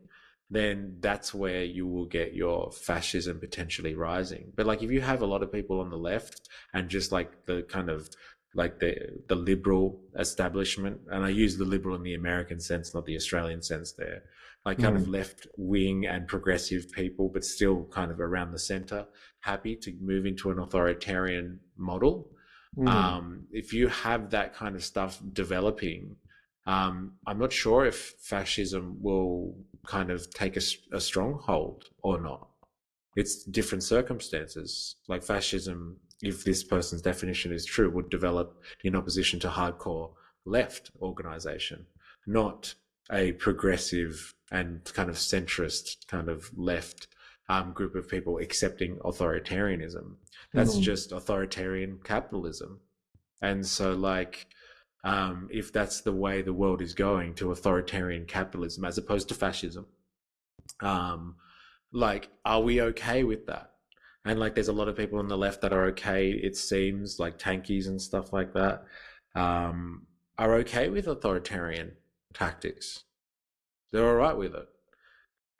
then that's where you will get your fascism potentially rising. But like if you have a lot of people on the left and just like the kind of like the liberal establishment, and I use the liberal in the American sense, not the Australian sense there, like kind of Mm, left wing and progressive people, but still kind of around the center, happy to move into an authoritarian model. mm, If you have that kind of stuff developing, I'm not sure if fascism will kind of take a stronghold or not. It's different circumstances. Like fascism, if this person's definition is true, would develop in opposition to hardcore left organization, not a progressive and kind of centrist kind of left group of people accepting authoritarianism. That's mm. just authoritarian capitalism. And so, like, if that's the way the world is going to authoritarian capitalism as opposed to fascism, um, like, are we okay with that? And like, there's a lot of people on the left that are okay, it seems, like tankies and stuff like that, um, are okay with authoritarian tactics. They're all right with it.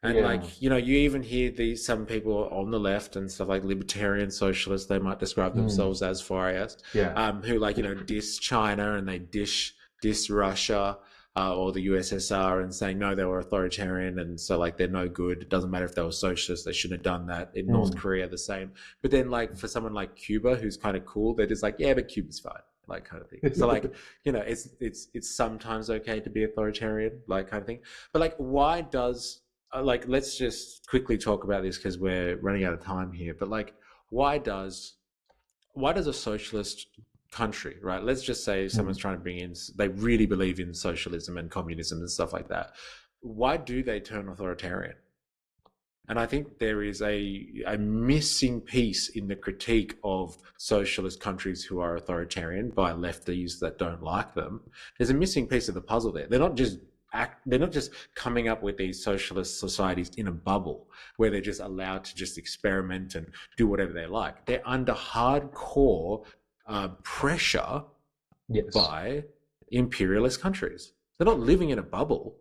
And Yeah. like, you even hear these some people on the left and stuff like libertarian socialists, they might describe Mm, themselves as far as, yeah. who like, diss China and they diss Russia, or the USSR, and saying no, they were authoritarian and so like they're no good. It doesn't matter if they were socialists, they shouldn't have done that. In North Mm. Korea, the same. But then like for someone like Cuba, who's kind of cool, they're just like, yeah, but Cuba's fine, like kind of thing. So like, it's sometimes okay to be authoritarian, like kind of thing. But like, why does like, let's just quickly talk about this because we're running out of time here. But like, why does why does a socialist country, right? Let's just say someone's Mm. trying to bring in, they really believe in socialism and communism and stuff like that. Why do they turn authoritarian? And I think there is a missing piece in the critique of socialist countries who are authoritarian by lefties that don't like them. There's a missing piece of the puzzle there. They're not just coming up with these socialist societies in a bubble where they're just allowed to just experiment and do whatever they like. They're under hardcore pressure Yes. by imperialist countries. They're not living in a bubble.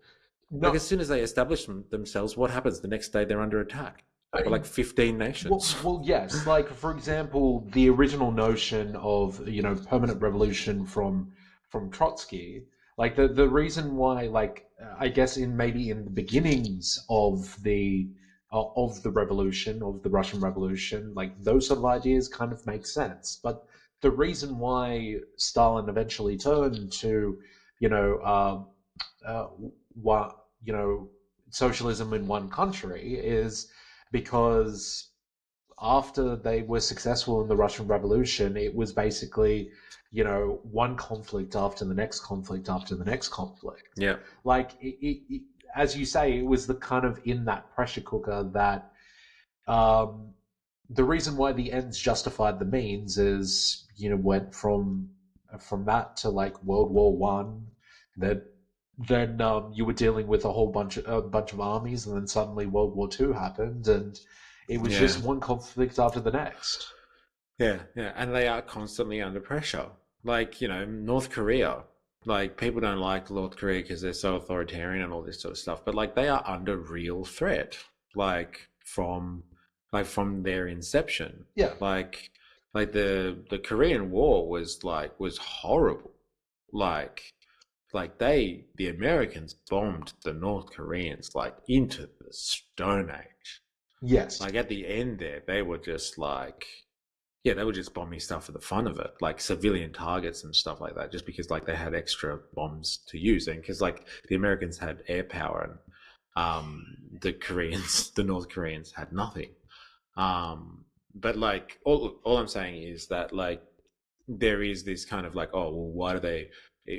Like as No. soon as they establish themselves, what happens? The next day they're under attack by I, like 15 nations. well, yes. Like for example, the original notion of permanent revolution from Trotsky. Like the reason why, like I guess in maybe in the beginnings of the revolution of the Russian Revolution, like those sort of ideas kind of make sense. But the reason why Stalin eventually turned to, you know, what socialism in one country is because after they were successful in the Russian Revolution, it was basically, one conflict after the next conflict after the next conflict. Yeah, Like, as you say, it was the kind of in that pressure cooker that um, the reason why the ends justified the means is, went from that to like World War One, that then you were dealing with a bunch of armies, and then suddenly World War Two happened, and it was yeah, just one conflict after the next. yeah. And they are constantly under pressure. Like, North Korea. Like, people don't like North Korea because they're so authoritarian and all this sort of stuff. But like, they are under real threat. Like from their inception. Yeah. Like, the Korean War was horrible. Like, the Americans bombed the North Koreans like into the Stone Age. Yes. Like at the end there, they were just like, yeah, they were just bombing stuff for the fun of it, like civilian targets and stuff like that, just because like they had extra bombs to use, and because like the Americans had air power and the North Koreans had nothing. But like all I'm saying is that like there is this kind of like, oh well,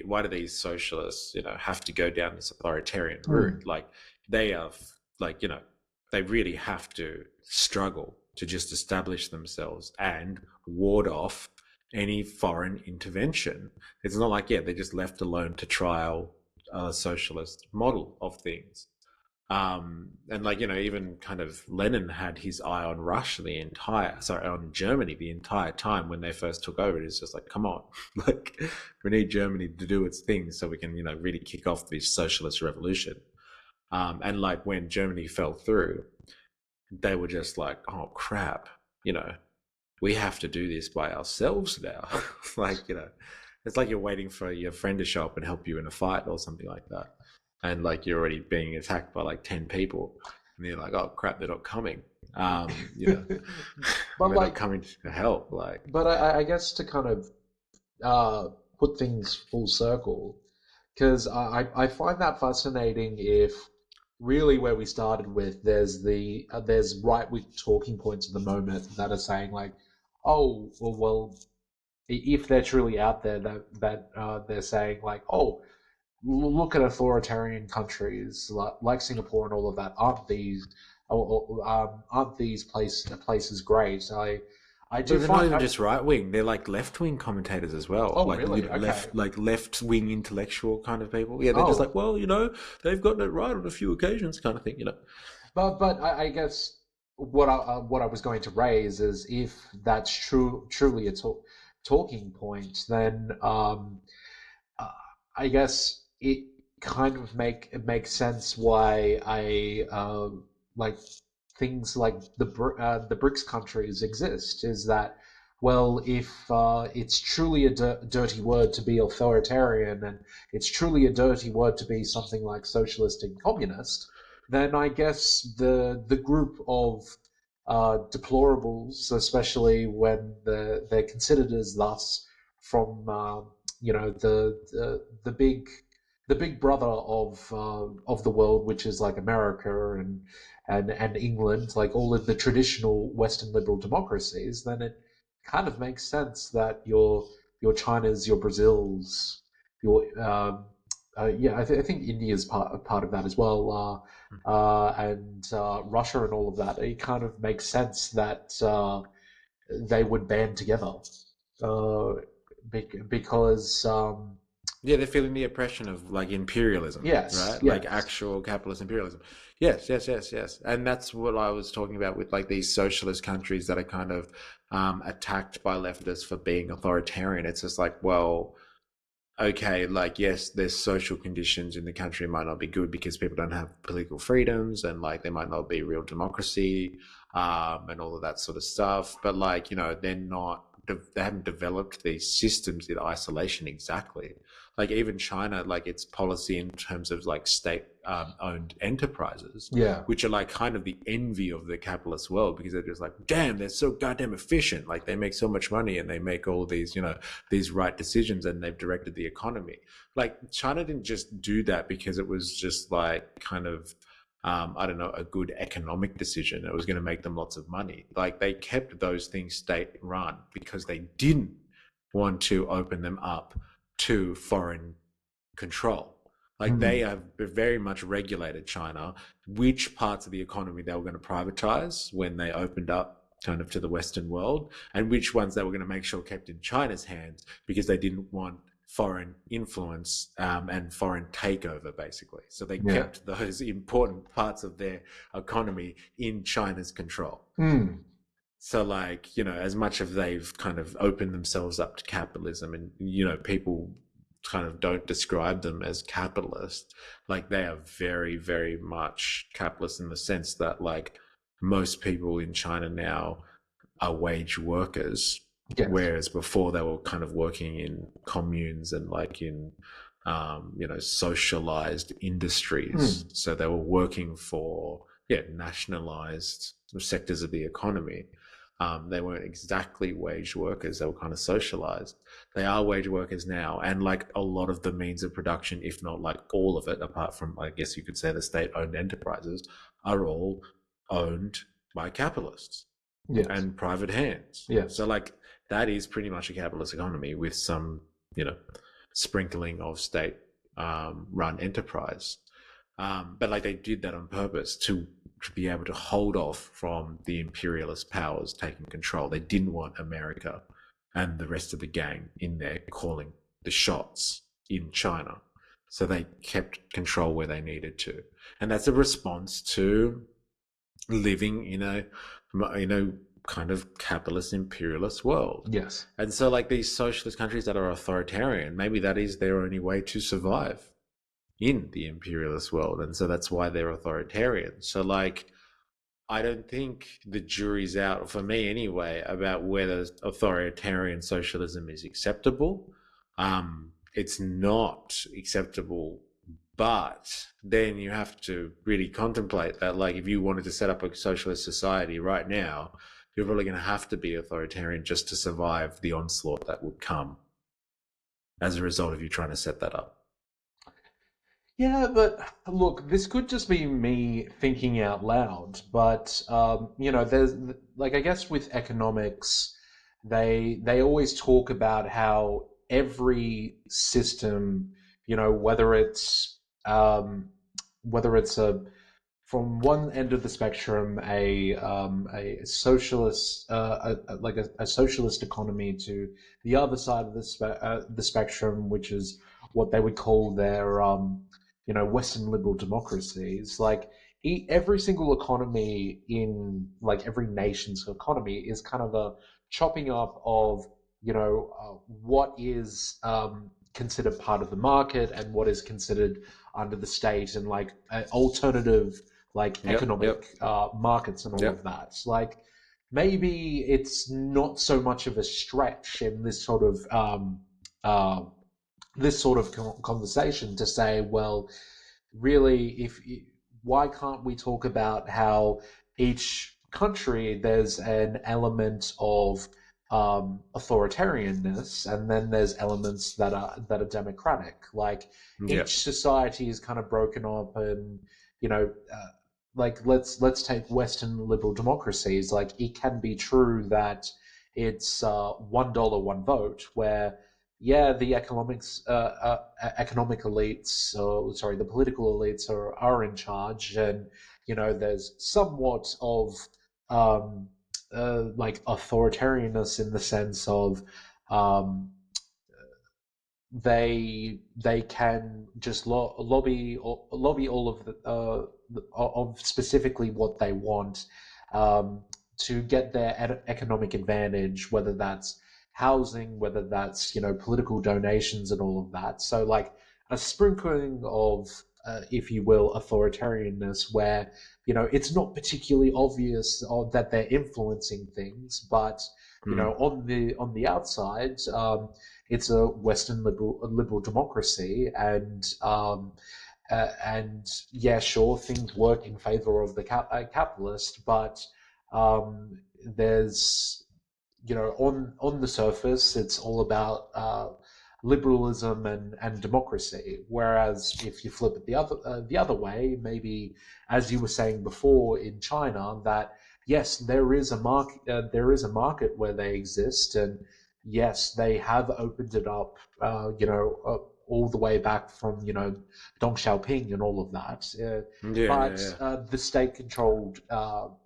why do these socialists have to go down this authoritarian Hmm. route? Like they are like they really have to struggle to just establish themselves and ward off any foreign intervention. It's not like, yeah, they're just left alone to trial a socialist model of things. And like, even kind of Lenin had his eye on on Germany the entire time when they first took over. It's just like, come on, like we need Germany to do its thing so we can, really kick off this socialist revolution. And like when Germany fell through, they were just like, oh crap, you know, we have to do this by ourselves now. Like, it's like you're waiting for your friend to show up and help you in a fight or something like that. And like you're already being attacked by like 10 people. And you're like, oh crap, they're not coming. You know, But they're not like, coming to help. Like, but I guess to kind of put things full circle, because I find that fascinating. If really where we started with, there's right wing talking points at the moment that are saying like, oh well, if they're truly out there, that they're saying like, oh, look at authoritarian countries like Singapore and all of that. Aren't these places great? I do but they're not find. even just right wing. They're like left wing commentators as well. Oh Like, really? Okay. left wing intellectual kind of people. Yeah, they're just Oh, like, well, they've gotten it right on a few occasions, kind of thing. but I guess what I was going to raise is if that's truly a talking point, then uh, I guess it kind of it makes sense why I like things like the BRICS countries exist. Is that, well, if it's truly a dirty word to be authoritarian, and it's truly a dirty word to be something like socialist and communist, then I guess the group of deplorables, especially when they're considered as thus from the big brother of the world, which is like America and England, like all of the traditional Western liberal democracies, then it kind of makes sense that your China's, your Brazil's, your yeah, I think India's part of that as well, and Russia and all of that. It kind of makes sense that they would band together uh, because Yeah, they're feeling the oppression of like imperialism, yes, right? Like yes, actual capitalist imperialism. Yes, yes, yes, yes. And that's what I was talking about with like these socialist countries that are kind of attacked by leftists for being authoritarian. It's just like, well, okay, like, yes, there's social conditions in the country might not be good because people don't have political freedoms and like there might not be real democracy, and all of that sort of stuff. But like, they're not, they haven't developed these systems in isolation exactly. Like even China, like its policy in terms of like state owned enterprises, yeah, which are like kind of the envy of the capitalist world because they're just like, damn, they're so goddamn efficient. Like they make so much money and they make all these, these right decisions and they've directed the economy. Like China didn't just do that because it was just like kind of I don't know, a good economic decision. It was going to make them lots of money. Like they kept those things state run because they didn't want to open them up to foreign control. Like they mm, have very much regulated China, which parts of the economy they were going to privatize when they opened up kind of to the Western world, and which ones they were going to make sure kept in China's hands because they didn't want foreign influence and foreign takeover, basically. So they yeah, kept those important parts of their economy in China's control. mm, So, like, as much as they've kind of opened themselves up to capitalism and, people kind of don't describe them as capitalist, like, they are very, very much capitalist in the sense that, like, most people in China now are wage workers, yes, whereas before they were kind of working in communes and, like, in, socialized industries. mm, So they were working for, yeah, nationalized sectors of the economy. They weren't exactly wage workers. They were kind of socialized. They are wage workers now. And like a lot of the means of production, if not like all of it, apart from, I guess you could say the state owned enterprises, are all owned by capitalists yes, and private hands. So yes, like that is pretty much a capitalist economy with some, sprinkling of state run enterprise. But like they did that on purpose to be able to hold off from the imperialist powers taking control. They didn't want America and the rest of the gang in there calling the shots in China. So they kept control where they needed to. And that's a response to living in a kind of capitalist imperialist world. yes, And so like these socialist countries that are authoritarian, maybe that is their only way to survive in the imperialist world. And so that's why they're authoritarian. So like I don't think the jury's out, for me anyway, about whether authoritarian socialism is acceptable. It's not acceptable, but then you have to really contemplate that, like, if you wanted to set up a socialist society right now, you're probably going to have to be authoritarian just to survive the onslaught that would come as a result of you trying to set that up. Yeah, but look, this could just be me thinking out loud, but there's like I guess with economics, they always talk about how every system, whether it's a from one end of the spectrum, a socialist, a socialist economy, to the other side of the spectrum, which is what they would call their, Western liberal democracies. Like every single economy in like every nation's economy is kind of a chopping up of what is considered part of the market and what is considered under the state, and like alternative like Yep, yep, economic markets and all of yep. that. Like maybe it's not so much of a stretch in uh, this sort of conversation to say, well, really, if why can't we talk about how each country there's an element of authoritarianness, and then there's elements that are democratic. Like Yep. each society is kind of broken up, and you know, like let's take Western liberal democracies. Like it can be true that it's $1 one vote, where yeah, the economic elites, or sorry, the political elites are in charge, and there's somewhat of um, like authoritarianness in the sense of um, they can just lobby all of of specifically what they want um, to get their economic advantage, whether that's housing, whether that's political donations and all of that. So like a sprinkling of if you will, authoritarianness, where it's not particularly obvious that they're influencing things, but Mm, on the outside, it's a Western liberal democracy, and yeah, sure, things work in favor of the capitalist, but there's on the surface, it's all about liberalism and democracy. Whereas if you flip it the other way, maybe as you were saying before in China, that yes, there is a market where they exist, and yes, they have opened it up, all the way back from Deng Xiaoping and all of that. yeah, yeah, But yeah. the state-controlled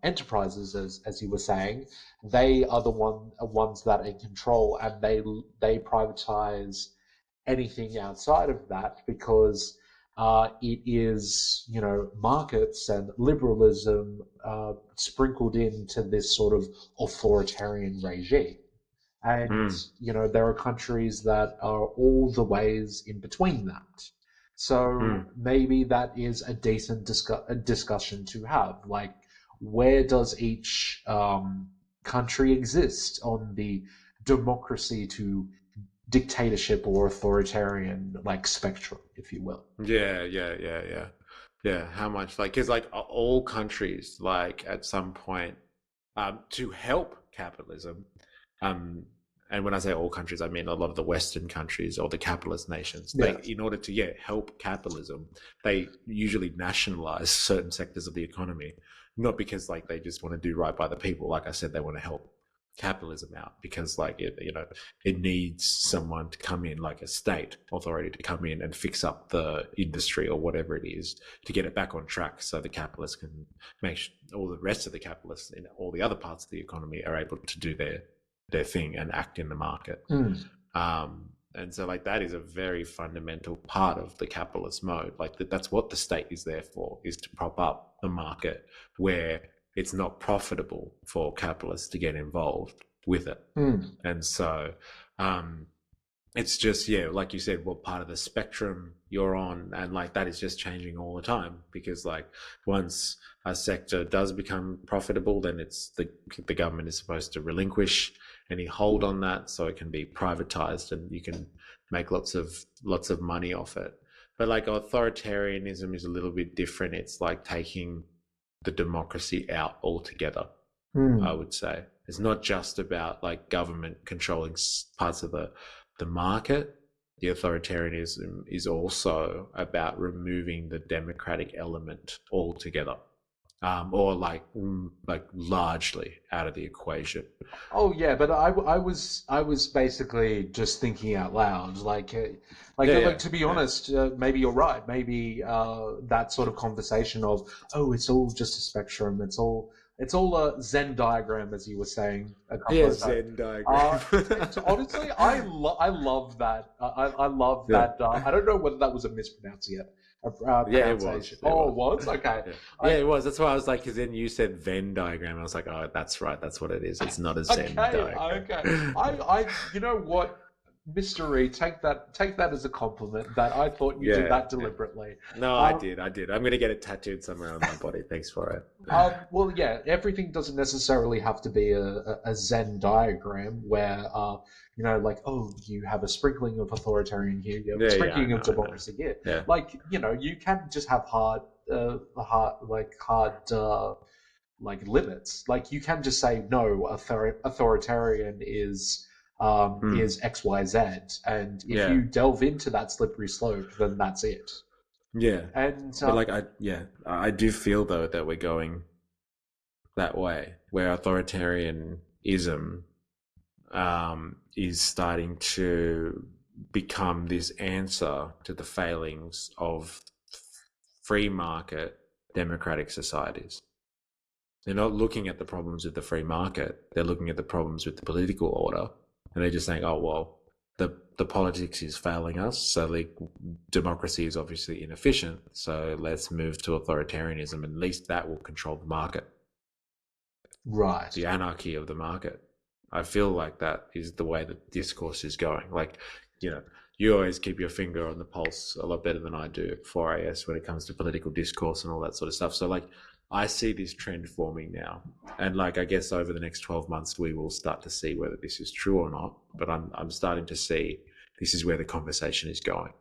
enterprises, as you were saying, they are the ones that are in control, and they privatize anything outside of that because it is markets and liberalism sprinkled into this sort of authoritarian regime. And Mm, there are countries that are all the ways in between that. So mm, maybe that is a decent a discussion to have. Like, where does each country exist on the democracy to dictatorship or authoritarian like spectrum, if you will? yeah, yeah, yeah, yeah. Yeah, how much, like, because like all countries, like at some point, to help capitalism, um, and when I say all countries, I mean a lot of the Western countries or the capitalist nations. They, Yeah. in order to, yeah, help capitalism, they usually nationalize certain sectors of the economy, not because like they just want to do right by the people. Like I said, they want to help capitalism out because like it needs someone to come in, like a state authority to come in and fix up the industry or whatever it is, to get it back on track so the capitalists can make all the rest of the capitalists in all the other parts of the economy are able to do their thing and act in the market. Mm. And so like that is a very fundamental part of the capitalist mode. Like that's what the state is there for, is to prop up the market where it's not profitable for capitalists to get involved with it. Mm. And so um it's just, yeah, like you said, what part of the spectrum you're on, and like that is just changing all the time, because like once a sector does become profitable, then it's the government is supposed to relinquish any hold on that so it can be privatized and you can make lots of money off it. But like authoritarianism is a little bit different. It's like taking the democracy out altogether. I Hmm. would say it's not just about like government controlling parts of the market. The authoritarianism is also about removing the democratic element altogether, or like largely out of the equation. Oh yeah, but I was basically just thinking out loud, Yeah, like yeah, to be yeah, honest, maybe you're right. Maybe that sort of conversation of it's all just a spectrum. It's all a Zen diagram, as you were saying a couple yeah. of times. Zen diagram. Uh, honestly, I love that. I love Yeah, that. I don't know whether that was a yeah. It was. pronunciation. It Oh, it was. was Yeah, okay. yeah, yeah. I It was. That's why I was like, because then you said Venn diagram. I was like, oh, that's right. That's what it is. It's not a Zen Okay, diagram. okay. You know what, MysterE, take that as a compliment that I thought you did Yeah, that yeah. deliberately. No, I Um, did. I did. I'm gonna get it tattooed somewhere on my body. Thanks for it. well, yeah, everything doesn't necessarily have to be a Zen diagram where, like, oh, you have a sprinkling of authoritarian here, you have a Yeah, yeah. I sprinkling know. of I know. democracy here. Yeah, Like, you can just have hard limits. Like you can just say no, authoritarian mm, is XYZ, and if yeah, you delve into that slippery slope, then that's it. yeah. And But like, I do feel though that we're going that way, where authoritarianism is starting to become this answer to the failings of free market democratic societies. They're not looking at the problems with the free market. They're looking at the problems with the political order, and they're just saying, "Oh well, the politics is failing us. So like democracy is obviously inefficient. So let's move to authoritarianism. And at least that will control the market, right. the anarchy of the market." I feel like that is the way that discourse is going. Like, you always keep your finger on the pulse a lot better than I do at 4AS when it comes to political discourse and all that sort of stuff. So, like, I see this trend forming now. And, like, I guess over the next 12 months, we will start to see whether this is true or not. But I'm starting to see this is where the conversation is going.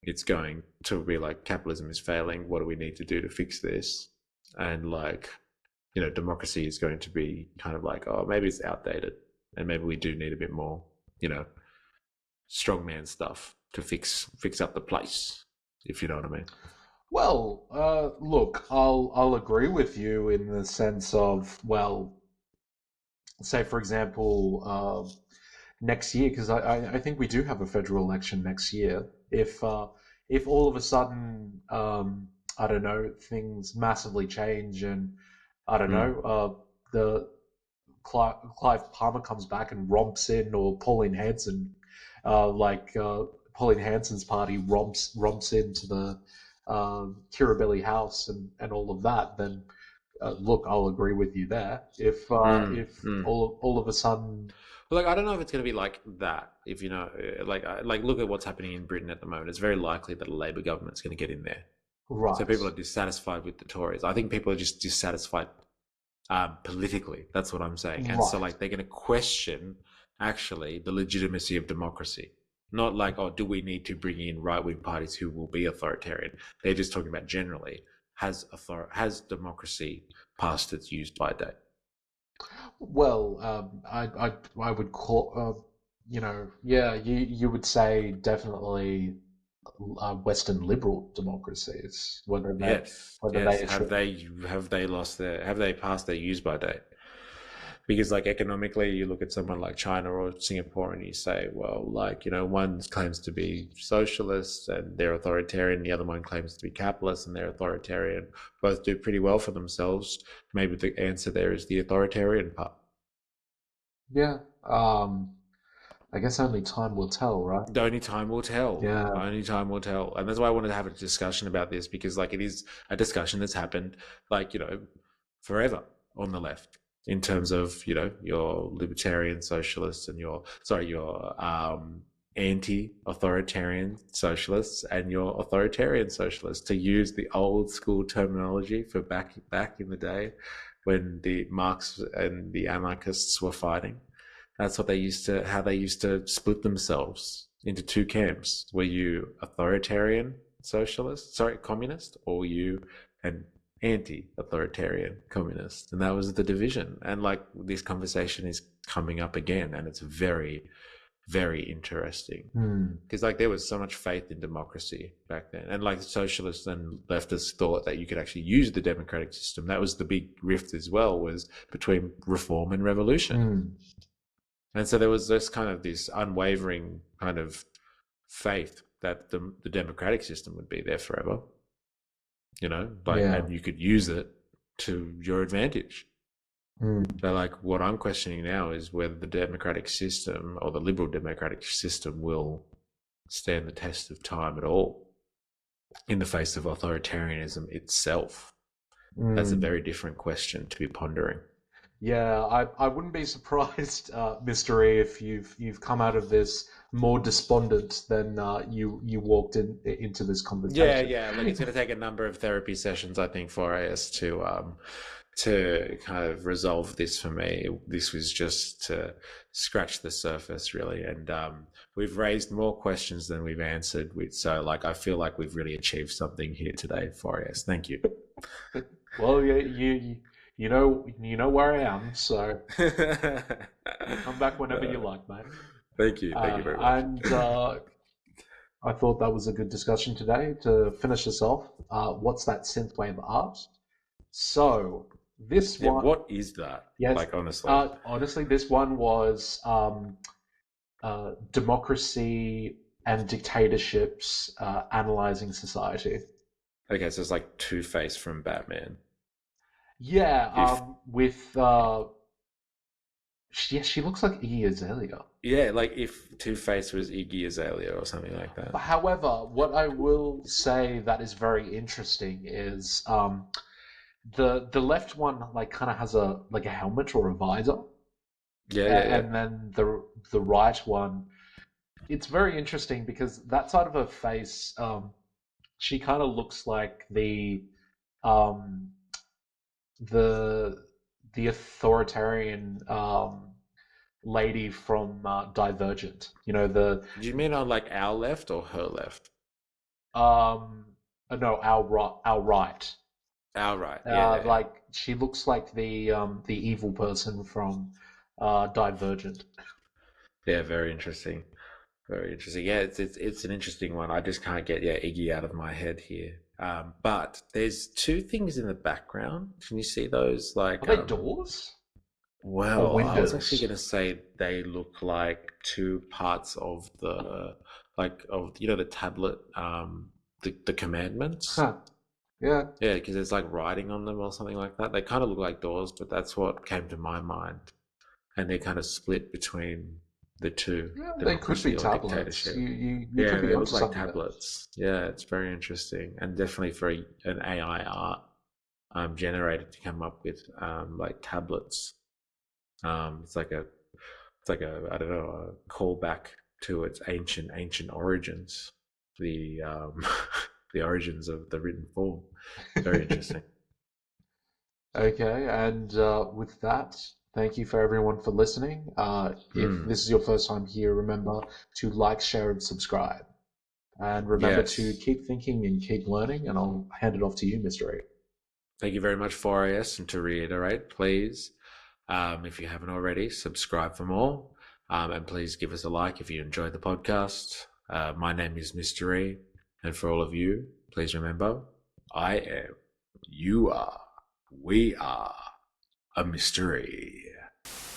It's going to be like capitalism is failing. What do we need to do to fix this? And, like, democracy is going to be kind of like, oh, maybe it's outdated, and maybe we do need a bit more, you know, strongman stuff to fix up the place, if you know what I mean. Well, look, I'll agree with you in the sense of, well, say for example, next year, because I think we do have a federal election next year. If all of a sudden, I don't know, things massively change, and I don't Mm, know, the Clive Palmer comes back and romps in, or Pauline Hanson's party romps into the Kirribilli House and all of that, then look, I'll agree with you there. If mm. all of a sudden, Well, like, I don't know if it's going to be like that. If like look at what's happening in Britain at the moment. It's very likely that a Labour government's going to get in there. So right, people are dissatisfied with the Tories. I think people are just dissatisfied politically. That's what I'm saying. And so, right. like, they're going to question actually the legitimacy of democracy. Not like, oh, do we need to bring in right wing parties who will be authoritarian? They're just talking about generally has democracy passed its use by date? Well, I would call, yeah, you would say definitely Western liberal democracies, Yes, whether yes. they Have should. they have they passed their use by date? Because like economically, you look at someone like China or Singapore and you say, well, like, one claims to be socialist and they're authoritarian, the other one claims to be capitalist and they're authoritarian. Both do pretty well for themselves. Maybe the answer there is the authoritarian part. Yeah. I guess only time will tell, right? The only time will tell. Yeah. Only time will tell. And that's why I wanted to have a discussion about this, because like it is a discussion that's happened like, forever on the left, in terms of, your libertarian socialists and your anti-authoritarian socialists and your authoritarian socialists, to use the old school terminology for back in the day when the Marx and the anarchists were fighting. That's what how they used to split themselves into two camps. Were you authoritarian socialist, sorry, communist, or were you an anti-authoritarian communist? And that was the division. And like, this conversation is coming up again, and it's very, very interesting, because like there was so much faith in democracy back then, and like socialists and leftists thought that you could actually use the democratic system. That was the big rift as well, was between reform and revolution. And so there was this unwavering kind of faith that the democratic system would be there forever, and you could use it to your advantage. So like, what I'm questioning now is whether the democratic system, or the liberal democratic system, will stand the test of time at all in the face of authoritarianism itself. That's a very different question to be pondering. Yeah, I wouldn't be surprised, MysterE, if you've come out of this more despondent than you walked into this conversation. Yeah. Like, it's going to take a number of therapy sessions, I think, for us to kind of resolve this for me. This was just to scratch the surface, really, and we've raised more questions than we've answered. So, like, I feel like we've really achieved something here today for us. Thank you. Well, you know where I am, so come back whenever you like, mate. Thank you very much. And I thought that was a good discussion today. To finish us off, what's that synthwave art? So this one, what is that? Yes, like, honestly, honestly, this one was democracy and dictatorships analyzing society. Okay, so it's like Two-Face from Batman. Yeah, with she looks like Iggy Azalea. Yeah, like if Two-Face was Iggy Azalea or something like that. However, what I will say that is very interesting is the left one like kind of has a helmet or a visor. Yeah. And then the right one, it's very interesting because that side of her face, she kind of looks like um the authoritarian lady from Divergent. You know, the Do you mean on like our left or her left? no, our right. Our right. Yeah. Like she looks like the evil person from Divergent. Yeah, very interesting. Very interesting. Yeah, it's an interesting one. I just can't get Iggy out of my head here. But there's two things in the background. Can you see those? Like, Are they doors or well, I was actually windows? going to say they look like two parts of the the tablet, the commandments. Huh. Yeah. Yeah, because there's like writing on them or something like that. They kind of look like doors, but that's what came to my mind. And they're kind of split between the two, Yeah, they could be democracy or tablets. dictatorship. You Yeah, could be they onto look like something there. tablets. Yeah, it's very interesting, and definitely for an AI art generated to come up with like tablets. It's like I don't know, a callback to its ancient origins, the the origins of the written form. Very interesting. Okay, and with that, thank you for everyone for listening. If Mm, this is your first time here, remember to like, share, and subscribe. And remember to yes. keep thinking and keep learning. And I'll hand it off to you, Mr. A. Thank you very much for us. And to reiterate, please, if you haven't already, subscribe for more. And please give us a like if you enjoyed the podcast. My name is MysterE. And for all of you, please remember, I am, you are, we are a mystery.